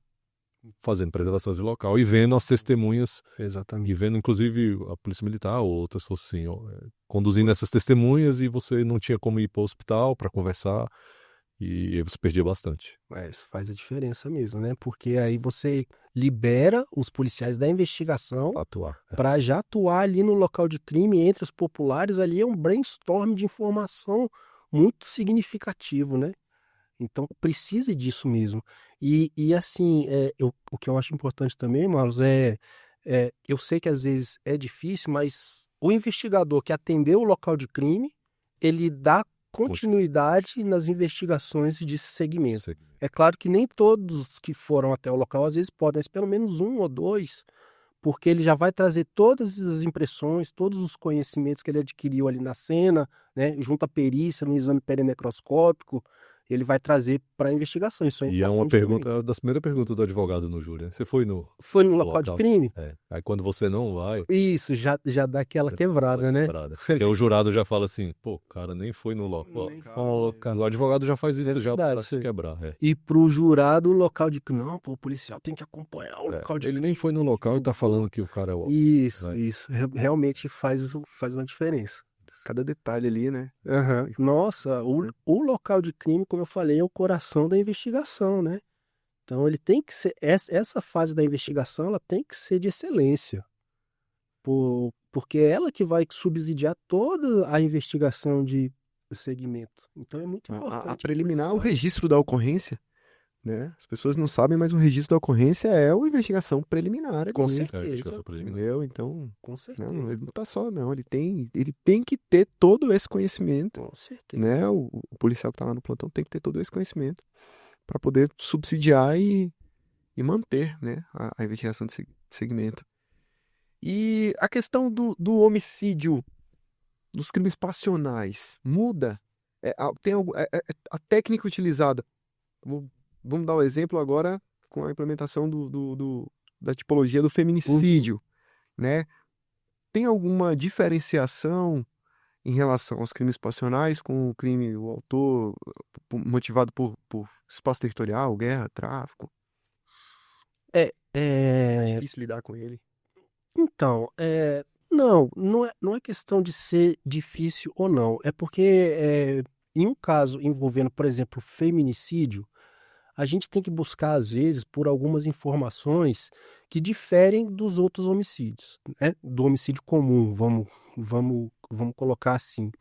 fazendo preservações de local e vendo as testemunhas. Exatamente. E vendo, inclusive, a polícia militar ou outras forças assim, conduzindo essas testemunhas e você não tinha como ir para o hospital para conversar e aí você perdia bastante. Isso faz a diferença mesmo, né? Porque aí você libera os policiais da investigação Atuar. para já atuar ali no local de crime entre os populares. Ali é um brainstorm de informação muito significativo, né? Então precisa disso mesmo. E assim, o que eu acho importante também, Marlos, eu sei que às vezes é difícil, mas o investigador que atendeu o local de crime, ele dá continuidade nas investigações de segmento. É claro que nem todos que foram até o local às vezes podem, mas pelo menos um ou dois, porque ele já vai trazer todas as impressões, todos os conhecimentos que ele adquiriu ali na cena, né, junto à perícia, no exame perinecroscópico, ele vai trazer para a investigação. Isso é E é uma importante também. pergunta, das primeiras perguntas do advogado no júri, né? Você foi no Foi no local de crime? Aí quando você não vai... Isso, já dá aquela quebrada, né? Porque o jurado já fala assim, pô, o cara nem foi no local. O advogado já faz isso já para se quebrar. E pro jurado, o local de crime, não, pô, o policial tem que acompanhar o local de Ele crime. nem foi no local e tá falando que o cara é o... Isso. Realmente faz uma diferença. Cada detalhe ali, né? Uhum. Nossa, o local de crime, como eu falei, é o coração da investigação, né? Então ele tem que ser, essa fase da investigação, ela tem que ser de excelência, porque é ela que vai subsidiar toda a investigação de segmento. Então é muito importante. A preliminar, o registro da ocorrência, né? As pessoas não sabem, mas o registro da ocorrência é uma investigação preliminar. Com ali, certeza. entendeu? Então, Com certeza. não, ele não tá só, não. Ele tem que ter todo esse conhecimento, Com certeza. né? O policial que tá lá no plantão tem que ter todo esse conhecimento para poder subsidiar e manter, né, a investigação de segmento. E a questão do homicídio, dos crimes passionais, muda? A técnica utilizada. Vamos dar um exemplo agora com a implementação da tipologia do feminicídio, né? Tem alguma diferenciação em relação aos crimes passionais com o autor motivado por espaço territorial, guerra, tráfico? É difícil lidar com ele. Então, não é questão de ser difícil ou não. É porque em um caso envolvendo, por exemplo, feminicídio, a gente tem que buscar, às vezes, por algumas informações que diferem dos outros homicídios, né? Do homicídio comum, vamos colocar assim.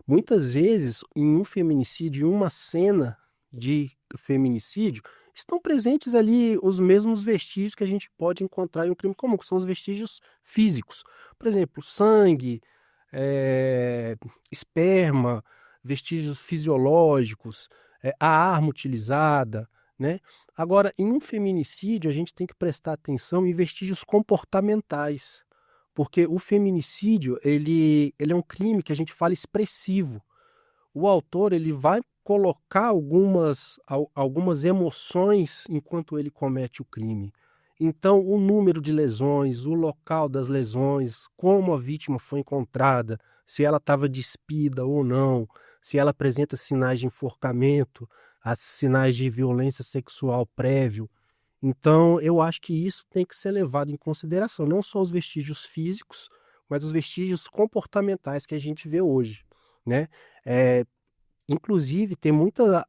Muitas vezes, em um feminicídio, em uma cena de feminicídio, estão presentes ali os mesmos vestígios que a gente pode encontrar em um crime comum, que são os vestígios físicos. Por exemplo, sangue, esperma, vestígios fisiológicos, a arma utilizada, né? Agora, em um feminicídio, a gente tem que prestar atenção em vestígios comportamentais, porque o feminicídio ele é um crime que a gente fala expressivo. O autor ele vai colocar algumas emoções enquanto ele comete o crime. Então, o número de lesões, o local das lesões, como a vítima foi encontrada, se ela estava despida ou não, se ela apresenta sinais de enforcamento, sinais de violência sexual prévio. Então, eu acho que isso tem que ser levado em consideração, não só os vestígios físicos, mas os vestígios comportamentais que a gente vê hoje, né? Inclusive, tem muitas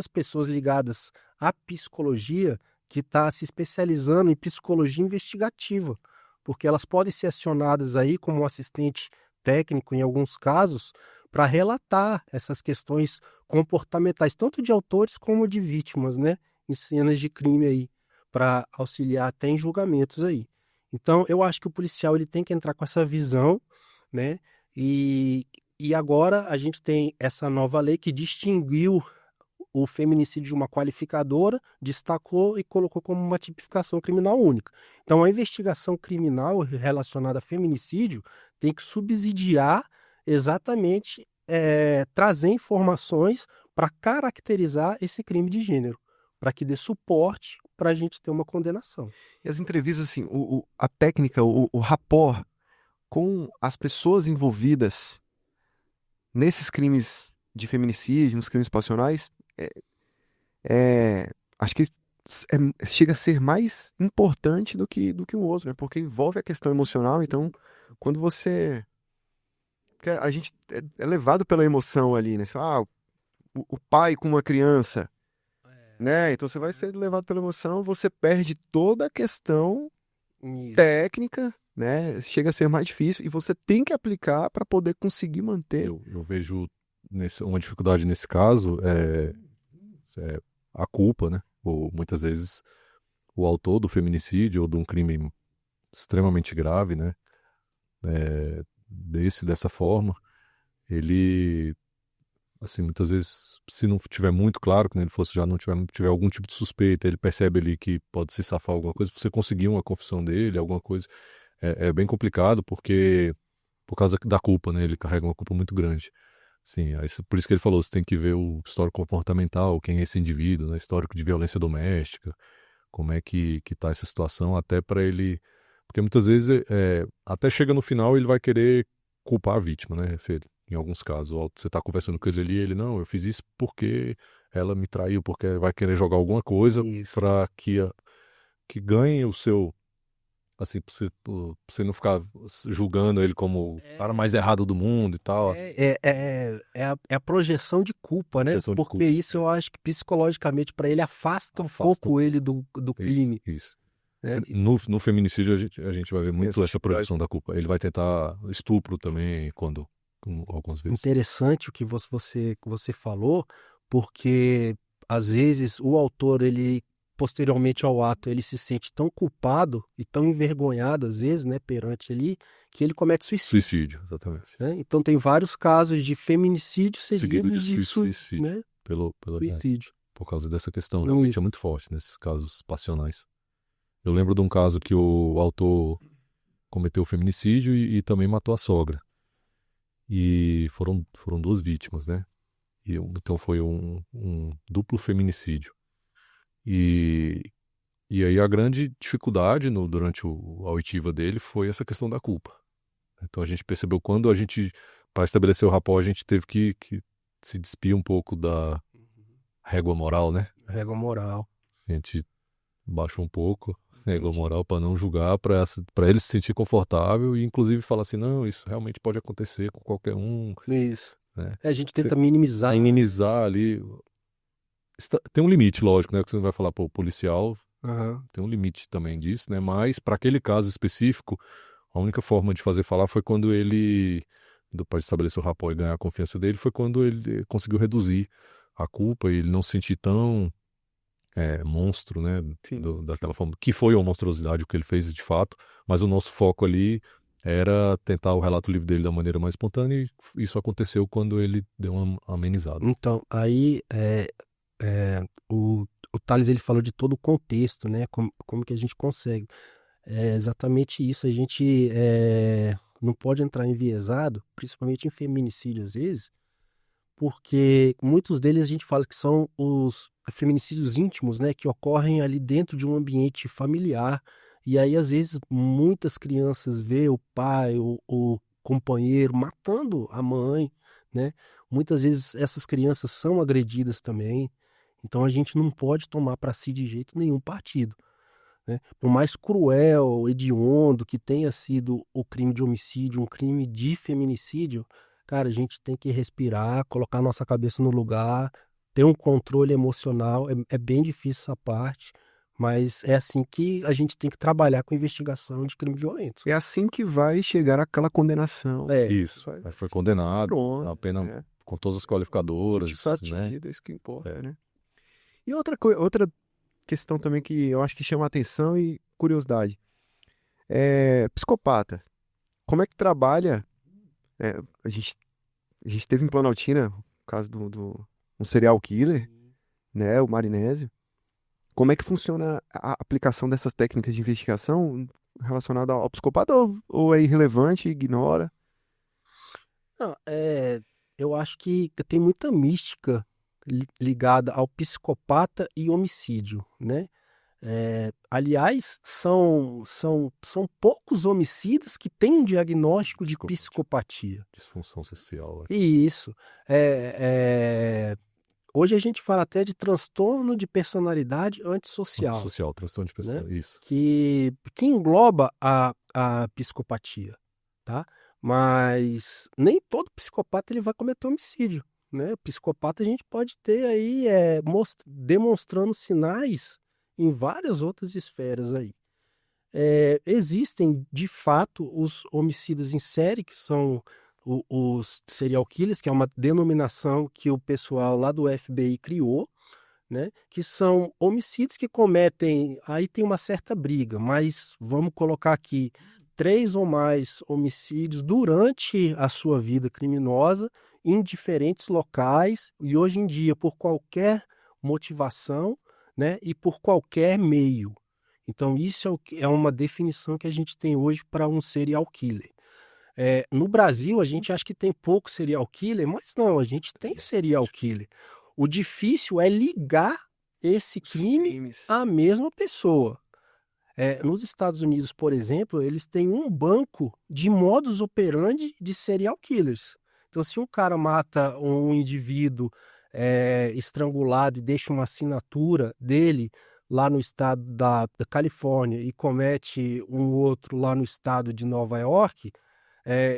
pessoas ligadas à psicologia que está se especializando em psicologia investigativa, porque elas podem ser acionadas aí como assistente técnico em alguns casos para relatar essas questões comportamentais, tanto de autores como de vítimas, né, em cenas de crime aí, para auxiliar até em julgamentos aí. Então, eu acho que o policial ele tem que entrar com essa visão, né? E agora a gente tem essa nova lei que distinguiu o feminicídio de uma qualificadora, destacou e colocou como uma tipificação criminal única. Então, a investigação criminal relacionada a feminicídio tem que subsidiar exatamente, trazer informações para caracterizar esse crime de gênero, para que dê suporte para a gente ter uma condenação. E as entrevistas, assim, a técnica, o rapport com as pessoas envolvidas nesses crimes de feminicídio, nos crimes passionais, acho que chega a ser mais importante do que o outro, né? Porque envolve a questão emocional, então, quando você... Porque a gente é levado pela emoção ali, né? Você fala, o pai com uma criança, né? Então você vai ser levado pela emoção, você perde toda a questão Isso. técnica, né? Chega a ser mais difícil e você tem que aplicar para poder conseguir manter. Eu vejo uma dificuldade nesse caso é a culpa, né? Ou muitas vezes o autor do feminicídio ou de um crime extremamente grave, né? Dessa forma, ele, assim, muitas vezes, se não tiver muito claro, que ele fosse já não tiver algum tipo de suspeita, ele percebe ali que pode se safar alguma coisa, você conseguir uma confissão dele, alguma coisa, é bem complicado porque por causa da culpa, né? Ele carrega uma culpa muito grande. Sim, por isso que ele falou, você tem que ver o histórico comportamental, quem é esse indivíduo, né? Histórico de violência doméstica, como é que tá essa situação, até para ele... Porque muitas vezes, até chega no final, ele vai querer culpar a vítima, né? Em alguns casos, você tá conversando com ele, não, eu fiz isso porque ela me traiu, porque vai querer jogar alguma coisa para que ganhe o seu... Assim, pra você não ficar julgando ele como o cara mais errado do mundo e tal. É a projeção de culpa, né? Projeção de Porque culpa. isso eu acho que psicologicamente para ele afasta um pouco ele do crime. Isso. Né? No feminicídio a gente vai ver muito essa projeção da culpa. Ele vai tentar estupro também, algumas vezes. Interessante o que você falou, porque às vezes o autor, ele posteriormente ao ato, ele se sente tão culpado e tão envergonhado, às vezes, né, perante ali, que ele comete suicídio. Suicídio, exatamente. Né? Então tem vários casos de feminicídio seguidos de suicídio. Né? Suicídio. Por causa dessa questão, realmente é muito forte nesses casos passionais. Eu lembro de um caso que o autor cometeu feminicídio e também matou a sogra. E foram 2 vítimas, né? Então foi um duplo feminicídio. E aí a grande dificuldade durante a oitiva dele foi essa questão da culpa. Então a gente percebeu quando para estabelecer o rapport, a gente teve que se despir um pouco da régua moral, né? Régua moral. A gente baixou um pouco a régua moral para não julgar, para ele se sentir confortável e inclusive falar assim, não, isso realmente pode acontecer com qualquer um. Isso. Né? A gente tenta minimizar. Minimizar ali. Tem um limite, lógico, né? Que você vai falar, pô, policial, tem um limite também disso, né? Mas para aquele caso específico, a única forma de fazer falar foi quando para estabelecer o rapport e ganhar a confiança dele, foi quando ele conseguiu reduzir a culpa e ele não se sentir tão monstro, né? Daquela forma, que foi uma monstruosidade o que ele fez de fato, mas o nosso foco ali era tentar o relato livre dele da maneira mais espontânea e isso aconteceu quando ele deu uma amenizada. Então, aí o Tales ele falou de todo o contexto, né? Como que a gente consegue. É exatamente isso. A gente não pode entrar enviesado, principalmente em feminicídio às vezes, porque muitos deles a gente fala que são os feminicídios íntimos, né? Que ocorrem ali dentro de um ambiente familiar. E aí, às vezes, muitas crianças vê o pai, o companheiro matando a mãe, né? Muitas vezes essas crianças são agredidas também. Então a gente não pode tomar para si de jeito nenhum partido. Né? Por mais cruel, hediondo que tenha sido o crime de homicídio, um crime de feminicídio, cara, a gente tem que respirar, colocar nossa cabeça no lugar, ter um controle emocional. É bem difícil essa parte, mas é assim que a gente tem que trabalhar com investigação de crime violento. É assim que vai chegar aquela condenação. Isso. Aí foi condenado, pronto, a pena com todas as qualificadoras. Né? Isso que importa, né? E outra questão também que eu acho que chama atenção e curiosidade. Psicopata. Como é que trabalha? É, a gente, a gente teve em Planaltina o caso do um serial killer, né? O Marinésio. Como é que funciona a aplicação dessas técnicas de investigação relacionada ao psicopata ou é irrelevante, ignora? Não, eu acho que tem muita mística ligada ao psicopata e homicídio, né? Aliás, são poucos homicidas que têm um diagnóstico de psicopatia. Disfunção social. E isso. Hoje a gente fala até de transtorno de personalidade antissocial, Antissocial, transtorno de né? personalidade. Isso. Que engloba a psicopatia, tá? Mas nem todo psicopata ele vai cometer homicídio, né? O psicopata a gente pode ter aí demonstrando sinais em várias outras esferas aí. Existem, de fato, os homicidas em série, que são os serial killers, que é uma denominação que o pessoal lá do FBI criou, né? Que são homicídios que cometem, aí tem uma certa briga, mas vamos colocar aqui 3 ou mais homicídios durante a sua vida criminosa em diferentes locais e hoje em dia por qualquer motivação, né? E por qualquer meio. Então isso é uma definição que a gente tem hoje para um serial killer. No Brasil, a gente acha que tem pouco serial killer, mas não, a gente tem serial killer. O difícil é ligar esse crime à mesma pessoa. Nos Estados Unidos, por exemplo, eles têm um banco de modus operandi de serial killers. Então, se um cara mata um indivíduo estrangulado e deixa uma assinatura dele lá no estado da Califórnia e comete um outro lá no estado de Nova York,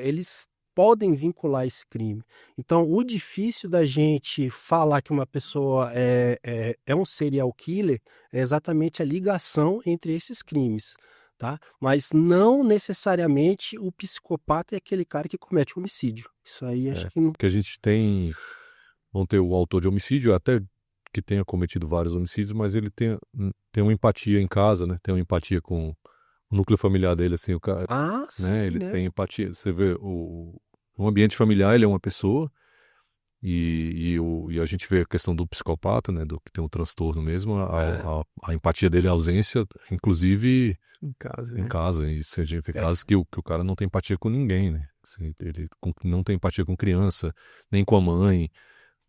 eles podem vincular esse crime. Então, o difícil da gente falar que uma pessoa é um serial killer é exatamente a ligação entre esses crimes, tá? Mas não necessariamente o psicopata é aquele cara que comete homicídio. Isso aí acho que não... Porque a gente vamos ter o autor de homicídio, até que tenha cometido vários homicídios, mas ele tem uma empatia em casa, né? Tem uma empatia com o núcleo familiar dele, assim, o cara, sim, né? Ele né? tem empatia. Você vê o ambiente familiar, ele é uma pessoa e a gente vê a questão do psicopata, né? Do que tem um transtorno mesmo, a empatia dele, a ausência, inclusive Em casa, em né? casa. E seja, tem casos que o cara não tem empatia com ninguém, né? Assim, ele não tem empatia com criança, nem com a mãe,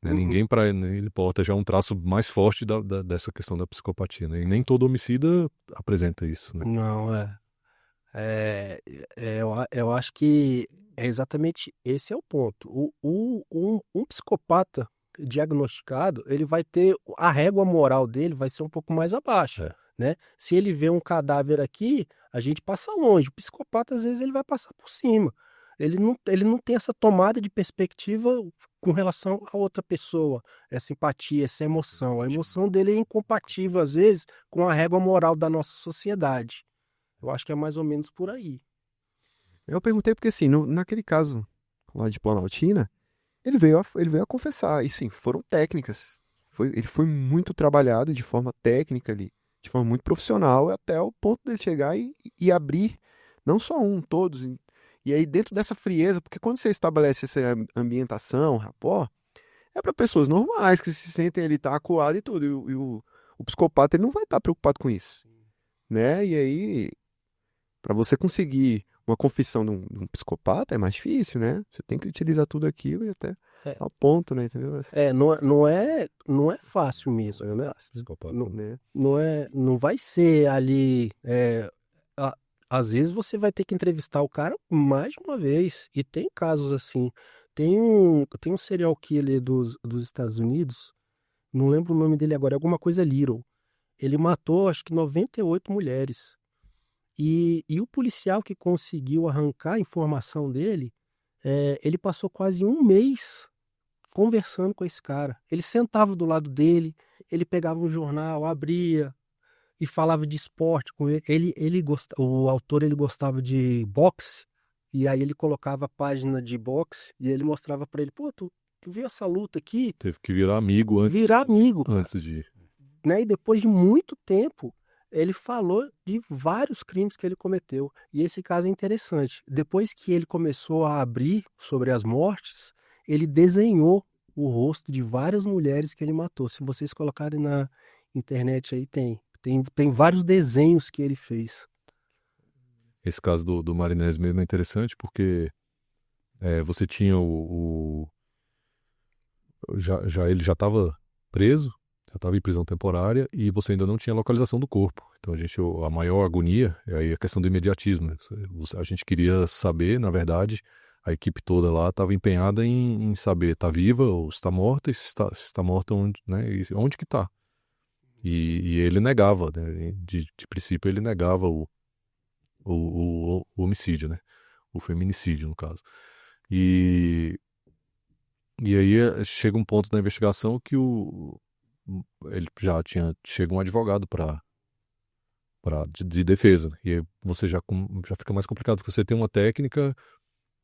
né? Ninguém para ele porta já um traço mais forte dessa questão da psicopatia, né? E nem todo homicida apresenta isso, né? Não, eu acho que é exatamente esse é o ponto. Um psicopata diagnosticado, ele vai ter a régua moral dele vai ser um pouco mais abaixo, né? Se ele vê um cadáver aqui, a gente passa longe. O psicopata, às vezes, ele vai passar por cima. Ele não tem essa tomada de perspectiva com relação a outra pessoa, essa empatia, essa emoção. A emoção dele é incompatível, às vezes, com a régua moral da nossa sociedade. Eu acho que é mais ou menos por aí. Eu perguntei porque, assim, naquele caso lá de Planaltina, ele veio a confessar. E, sim, foram técnicas. Ele foi muito trabalhado de forma técnica ali, de forma muito profissional, até o ponto dele chegar e abrir, não só um, todos. E aí, dentro dessa frieza, porque quando você estabelece essa ambientação, rapport, é para pessoas normais que se sentem ali, tá acuado e tudo. E o psicopata, ele não vai estar preocupado com isso, né? E aí, para você conseguir uma confissão de um psicopata é mais difícil, né? Você tem que utilizar tudo aquilo e até ao ponto, né? Entendeu? Não é fácil mesmo, né? Psicopata, Né? Não vai ser ali. Às vezes você vai ter que entrevistar o cara mais de uma vez. E tem casos assim. Tem um serial killer dos Estados Unidos, não lembro o nome dele agora, é alguma coisa Little. Ele matou, acho que 98 mulheres. E o policial que conseguiu arrancar a informação dele, ele passou quase um mês conversando com esse cara. Ele sentava do lado dele, ele pegava um jornal, abria e falava de esporte com ele. O autor ele gostava de boxe, e aí ele colocava a página de boxe e ele mostrava para ele, pô, tu viu essa luta aqui? Teve que virar amigo antes. Virar amigo, Antes de. né? E depois de muito tempo, Ele falou de vários crimes que ele cometeu. E esse caso é interessante. Depois que ele começou a abrir sobre as mortes, ele desenhou o rosto de várias mulheres que ele matou. Se vocês colocarem na internet aí, tem vários desenhos que ele fez. Esse caso do Marinés mesmo é interessante porque você tinha ele já estava preso, já estava em prisão temporária e você ainda não tinha localização do corpo. Então a maior agonia é aí a questão do imediatismo, né? A gente queria saber, na verdade, a equipe toda lá estava empenhada em saber está viva ou está morta, e se está morta onde, né? E onde que está. E ele negava, né? De princípio ele negava o homicídio, né? O feminicídio, no caso. E aí chega um ponto da investigação que ele já chega um advogado de defesa. E aí você já fica mais complicado, porque você tem uma técnica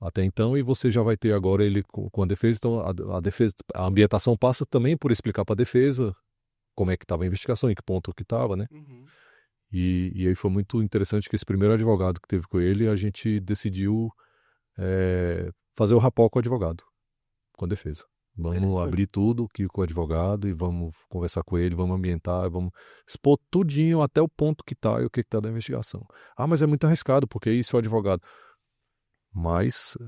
até então e você já vai ter agora ele com a defesa. Então a defesa, a ambientação passa também por explicar para a defesa como é que estava a investigação, em que ponto que estava, né? Uhum. E aí foi muito interessante que esse primeiro advogado que teve com ele, a gente decidiu fazer o rapport com o advogado, com a defesa. Vamos abrir tudo aqui com o advogado e vamos conversar com ele, vamos ambientar, vamos expor tudinho até o ponto que está e o que está da investigação. Ah, mas é muito arriscado, porque isso é o advogado. Mas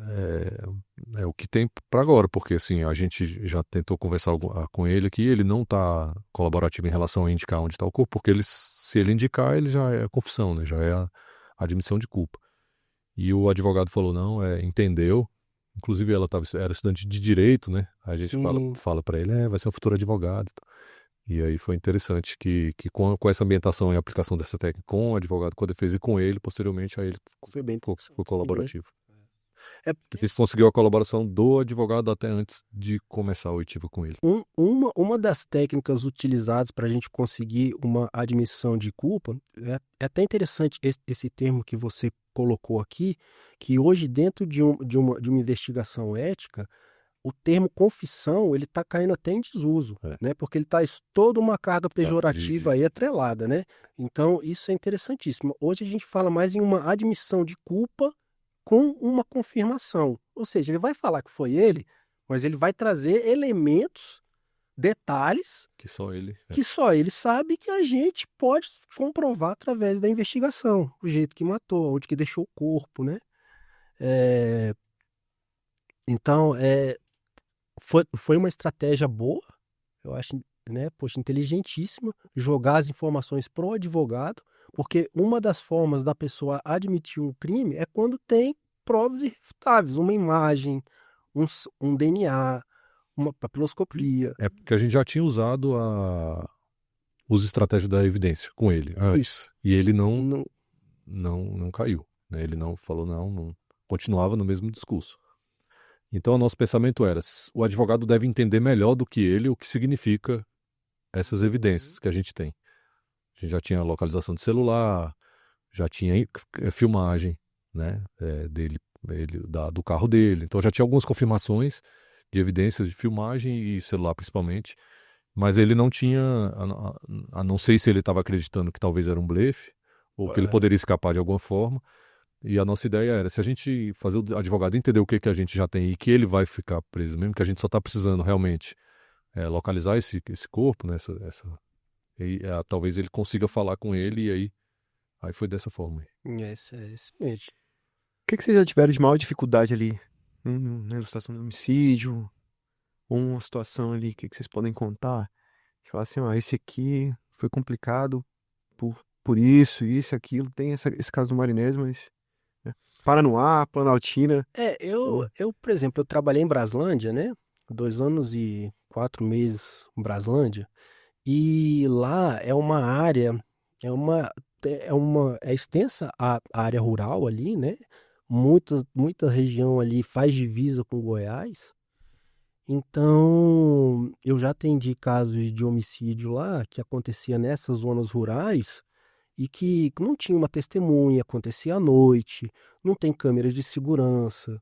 é o que tem para agora, porque assim, a gente já tentou conversar com ele aqui, ele não está colaborativo em relação a indicar onde está o corpo, porque se ele indicar, ele já é confissão, né? Já é a admissão de culpa. E o advogado falou, não, entendeu. Inclusive ela era estudante de direito, né? A gente fala para ele, vai ser um futuro advogado. E aí foi interessante que com essa ambientação e aplicação dessa técnica com o advogado, com a defesa e com ele, posteriormente, aí ele foi colaborativo. Ele conseguiu a colaboração do advogado até antes de começar a oitiva com ele. Uma das técnicas utilizadas para a gente conseguir uma admissão de culpa, é até interessante esse termo que você colocou aqui, que hoje dentro de uma investigação ética, o termo confissão ele está caindo até em desuso, né? Porque ele traz toda uma carga pejorativa aí atrelada, né? Então isso é interessantíssimo. Hoje a gente fala mais em uma admissão de culpa com uma confirmação. Ou seja, ele vai falar que foi ele, mas ele vai trazer elementos, detalhes que só ele sabe, que a gente pode comprovar através da investigação. O jeito que matou, onde que deixou o corpo, né? Então, foi uma estratégia boa, eu acho, né? Poxa, inteligentíssima, jogar as informações pro advogado, porque uma das formas da pessoa admitir um crime é quando tem provas irrefutáveis, uma imagem, um DNA, uma papiloscopia. É porque a gente já tinha usado os estratégias da evidência com ele antes. E ele não caiu. Né? Ele não falou não, continuava no mesmo discurso. Então o nosso pensamento era, o advogado deve entender melhor do que ele o que significa essas evidências que a gente tem. A gente já tinha localização de celular, já tinha filmagem, né, do carro dele. Então já tinha algumas confirmações de evidências de filmagem e celular principalmente, mas ele não tinha, a não sei se ele estava acreditando que talvez era um blefe, ou que ele poderia escapar de alguma forma. E a nossa ideia era, se a gente fazer o advogado entender o que a gente já tem e que ele vai ficar preso, mesmo que a gente só está precisando realmente localizar esse corpo, né, talvez ele consiga falar com ele e aí foi dessa forma. Excelente. O que vocês já tiveram de maior dificuldade ali na ilustração do homicídio? Ou uma situação ali, o que vocês podem contar? Falar assim, esse aqui foi complicado por isso, aquilo. Tem esse caso do Marinés, mas... Paranoá, Planaltina. Eu, por exemplo, eu trabalhei em Braslândia, né? 2 anos e 4 meses em Braslândia. E lá é uma área, é extensa a área rural ali, né? Muita região ali faz divisa com Goiás. Então, eu já atendi casos de homicídio lá que acontecia nessas zonas rurais e que não tinha uma testemunha, acontecia à noite, não tem câmeras de segurança,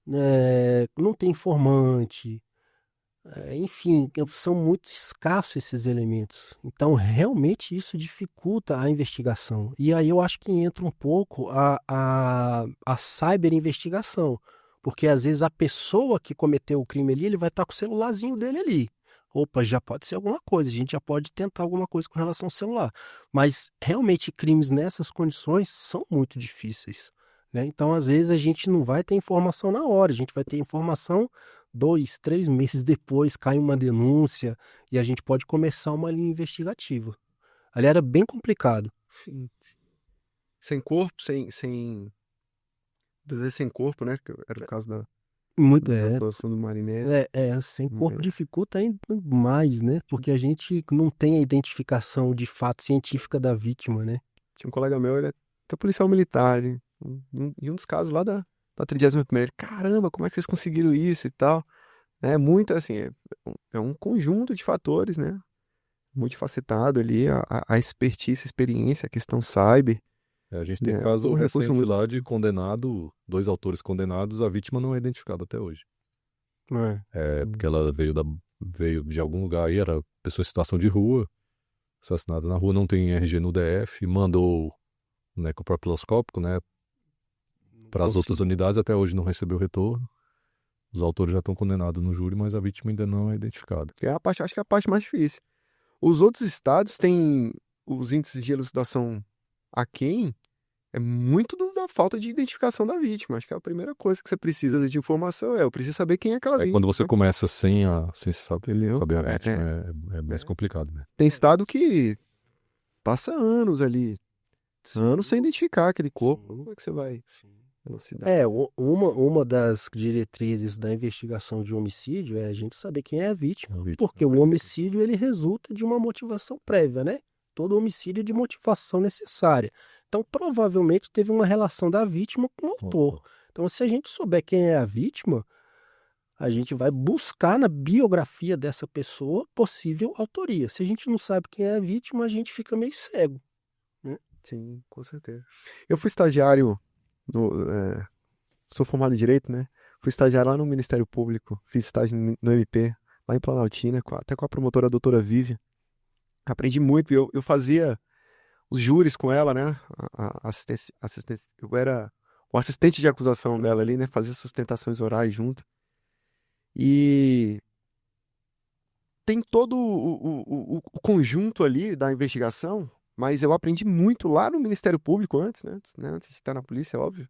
né? Não tem informante, Enfim, são muito escassos esses elementos. Então, realmente, isso dificulta a investigação. E aí eu acho que entra um pouco a cyberinvestigação. Porque, às vezes, a pessoa que cometeu o crime ali, ele vai estar com o celularzinho dele ali. Opa, já pode ser alguma coisa, a gente já pode tentar alguma coisa com relação ao celular. Mas, realmente, crimes nessas condições são muito difíceis, né? Então, às vezes, a gente não vai ter informação na hora, a gente vai ter informação 2, 3 meses depois, cai uma denúncia e a gente pode começar uma linha investigativa. Ali era bem complicado. Sim. Sem corpo, sem. Às vezes sem corpo, né? Que era o caso da Muito, situação do Marinette. sem corpo dificulta ainda mais, né? Porque a gente não tem a identificação de fato científica da vítima, né? Tinha um colega meu, ele é até policial militar. E um dos casos lá da 31ª, ele, caramba, como é que vocês conseguiram isso e tal? É muito assim, é um conjunto de fatores, né? Multifacetado ali, a expertise, a experiência, a questão cyber. A gente tem É, caso um recurso recente muito- lá de condenado, 2 autores condenados, a vítima não é identificada até hoje. Porque ela veio de algum lugar aí, era pessoa em situação de rua, assassinada na rua, não tem RG no DF, mandou o necropropiloscópico, né, para as outras unidades, até hoje não recebeu retorno. Os autores já estão condenados no júri, mas a vítima ainda não é identificada. Acho que é a parte mais difícil. Os outros estados têm os índices de elucidação aquém, é muito da falta de identificação da vítima. Acho que a primeira coisa que você precisa de informação eu preciso saber quem é aquela Aí vítima. quando você começa sem Entendeu? saber a vítima, é mais complicado, né? Tem estado que passa anos ali, anos sem identificar aquele corpo. Sim. Como é que você vai elucidar? Uma das diretrizes da investigação de homicídio é a gente saber quem é a vítima, A vítima. porque o homicídio ele resulta de uma motivação prévia, né? Todo homicídio é de motivação necessária. Então, provavelmente teve uma relação da vítima com o autor. Então, se a gente souber quem é a vítima, a gente vai buscar na biografia dessa pessoa possível autoria. Se a gente não sabe quem é a vítima, a gente fica meio cego. Sim, com certeza. Eu fui estagiário, sou formado em Direito, né? Fui estagiário lá no Ministério Público, fiz estágio no MP, lá em Planaltina, até com a promotora doutora Vivian. Aprendi muito, eu fazia os júris com ela, né? A assistência, eu era o assistente de acusação dela ali, né? Fazia sustentações orais junto. E tem todo o conjunto ali da investigação, mas eu aprendi muito lá no Ministério Público antes, né? Antes de estar na polícia, óbvio.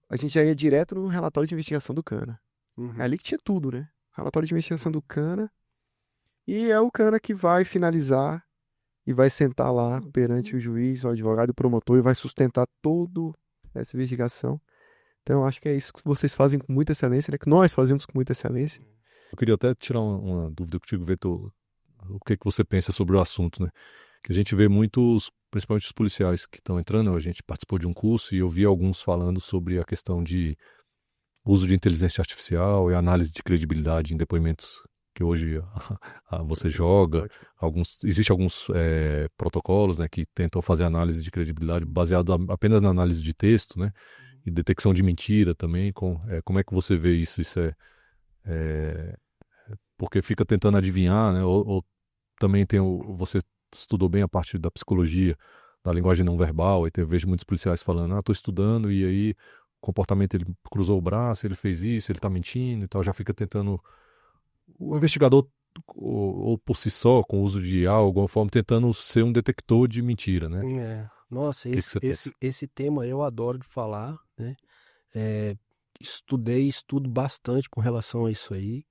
A gente já ia direto no relatório de investigação do Cana. É ali que tinha tudo, né? Relatório de investigação do Cana. E é o Cana que vai finalizar e vai sentar lá perante o juiz, o advogado e o promotor e vai sustentar toda essa investigação. Então, eu acho que é isso que vocês fazem com muita excelência, né? Que nós fazemos com muita excelência. Eu queria até tirar uma dúvida contigo, ver o que você pensa sobre o assunto, né? Que a gente vê muitos, principalmente os policiais que estão entrando, a gente participou de um curso e eu vi alguns falando sobre a questão de uso de inteligência artificial e análise de credibilidade em depoimentos que hoje você joga. Existem alguns protocolos, né, que tentam fazer análise de credibilidade baseado apenas na análise de texto, né? E detecção de mentira também. Como é que você vê isso? Isso porque fica tentando adivinhar, né? Ou também você estudou bem a parte da psicologia, da linguagem não verbal, e eu vejo muitos policiais falando, estou estudando, e aí o comportamento, ele cruzou o braço, ele fez isso, ele está mentindo e tal, já fica tentando, o investigador, ou por si só, com o uso de IA, alguma forma, tentando ser um detector de mentira, né? Nossa, Que você pensa? esse tema eu adoro de falar, né? Estudo bastante com relação a isso aí,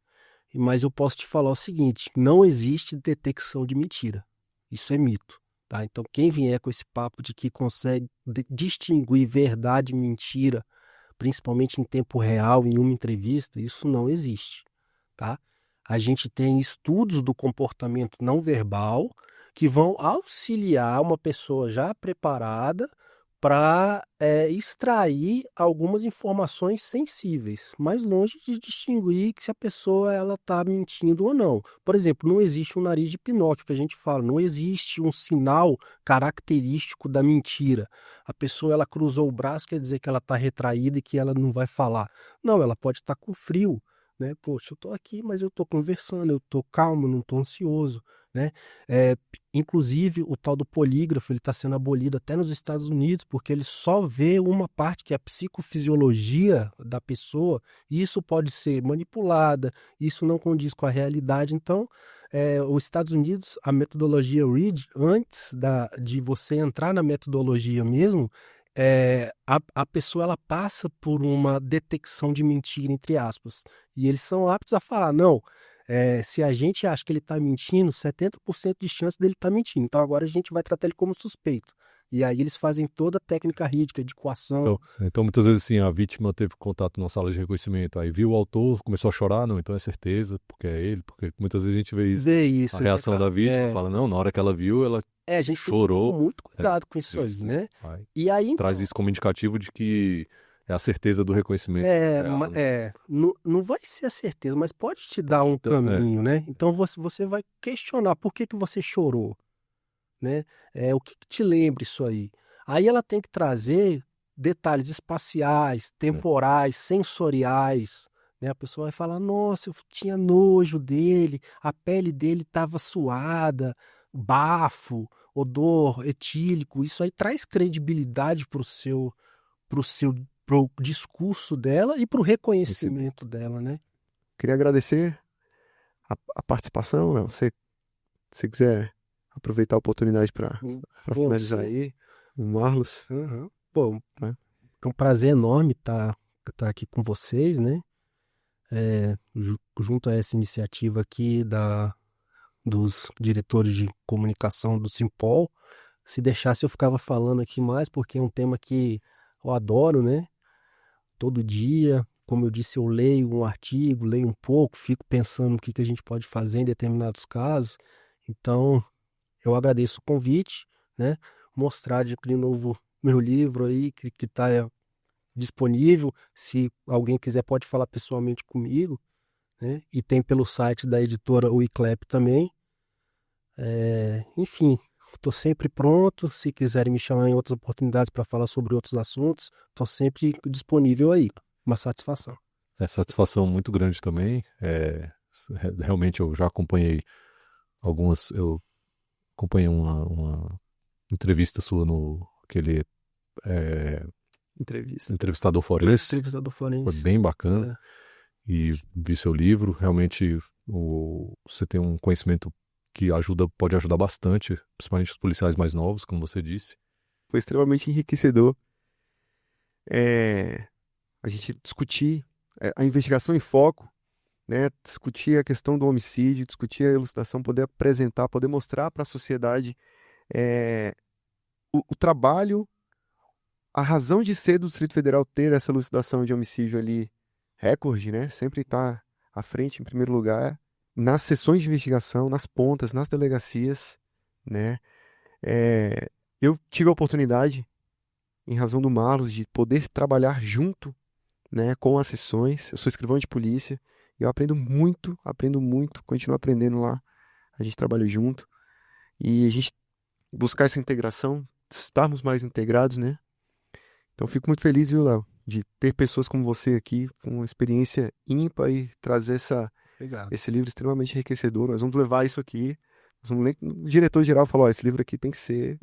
mas eu posso te falar o seguinte, não existe detecção de mentira. Isso é mito, tá? Então, quem vier com esse papo de que consegue distinguir verdade e mentira, principalmente em tempo real, em uma entrevista, isso não existe, tá? A gente tem estudos do comportamento não verbal que vão auxiliar uma pessoa já preparada para extrair algumas informações sensíveis, mas longe de distinguir se a pessoa ela está mentindo ou não. Por exemplo, não existe um nariz de Pinóquio que a gente fala, não existe um sinal característico da mentira. A pessoa ela cruzou o braço, quer dizer que ela está retraída e que ela não vai falar. Não, ela pode estar com frio, né? Poxa, eu tô aqui, mas eu tô conversando, eu tô calmo, não tô ansioso, né? Inclusive, o tal do polígrafo, ele está sendo abolido até nos Estados Unidos, porque ele só vê uma parte, que é a psicofisiologia da pessoa, e isso pode ser manipulada, isso não condiz com a realidade. Então, os Estados Unidos, a metodologia READ, antes de você entrar na metodologia mesmo, a pessoa ela passa por uma detecção de mentira, entre aspas, e eles são aptos a falar, não, se a gente acha que ele está mentindo, 70% de chance dele estar mentindo, então agora a gente vai tratar ele como suspeito. E aí eles fazem toda a técnica rídica de coação. Então, muitas vezes, assim, a vítima teve contato numa sala de reconhecimento, aí viu o autor, começou a chorar, não, então é certeza, porque é ele, porque muitas vezes a gente vê isso. Vê isso. A reação da vítima fala, não, na hora que ela viu, ela a gente chorou. Tem que ter muito cuidado com isso aí, né? E aí, traz isso como indicativo de que é a certeza do reconhecimento. Não vai ser a certeza, mas pode te dar um caminho, né? Então você vai questionar por que você chorou, né? O que te lembra isso aí? Aí ela tem que trazer detalhes espaciais, temporais, sensoriais, né? A pessoa vai falar, nossa, eu tinha nojo dele, a pele dele estava suada, bafo, odor etílico. Isso aí traz credibilidade pro discurso dela e pro reconhecimento dela, né? Queria agradecer a participação, Léo. Se você quiser aproveitar a oportunidade para finalizar aí, o Marlos. Uhum. Pô, é um prazer enorme estar aqui com vocês, né? Junto a essa iniciativa aqui dos diretores de comunicação do Simpol. Se deixasse eu ficava falando aqui mais, porque é um tema que eu adoro, né? Todo dia, como eu disse, eu leio um artigo, leio um pouco, fico pensando o que a gente pode fazer em determinados casos. Então, eu agradeço o convite, né? Mostrar de novo meu livro aí, que está disponível. Se alguém quiser, pode falar pessoalmente comigo, né? E tem pelo site da editora o ICLEP também. Enfim, estou sempre pronto. Se quiserem me chamar em outras oportunidades para falar sobre outros assuntos, estou sempre disponível aí. Uma satisfação. Satisfação muito grande também. Realmente eu já acompanhei eu acompanhei uma entrevista sua no aquele Entrevistador Forense. Foi bem bacana. E vi seu livro. Realmente você tem um conhecimento que pode ajudar bastante, principalmente os policiais mais novos, como você disse. Foi extremamente enriquecedor a gente discutir a investigação em foco, né? Discutir a questão do homicídio, discutir a elucidação, poder apresentar, poder mostrar para a sociedade o trabalho, a razão de ser do Distrito Federal ter essa elucidação de homicídio ali recorde, né? Sempre está à frente, em primeiro lugar, nas sessões de investigação, nas pontas, nas delegacias, né? Eu tive a oportunidade, em razão do Marlos, de poder trabalhar junto, né, com as sessões. Eu sou escrivão de polícia e eu aprendo muito, continuo aprendendo lá. A gente trabalha junto e a gente buscar essa integração, estarmos mais integrados, né? Então fico muito feliz, viu, Léo, de ter pessoas como você aqui, com uma experiência ímpar e trazer esse livro extremamente enriquecedor. Nós vamos levar isso aqui. O diretor-geral falou, esse livro aqui tem que ser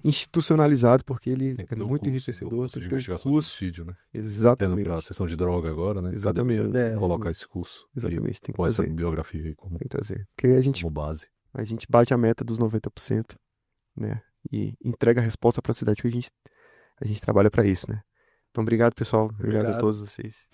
institucionalizado, porque ele é muito enriquecedor. Tem que ter investigação de homicídio, né? Exatamente. Tendo para a sessão de droga agora, né? Exatamente. Colocar esse curso. Exatamente. Tem que trazer trazer. Essa biografia aí Tem que trazer. Porque como base. A gente bate a meta dos 90%, né? E entrega a resposta para a cidade, porque a gente trabalha para isso, né? Então, obrigado, pessoal. Obrigado a todos vocês.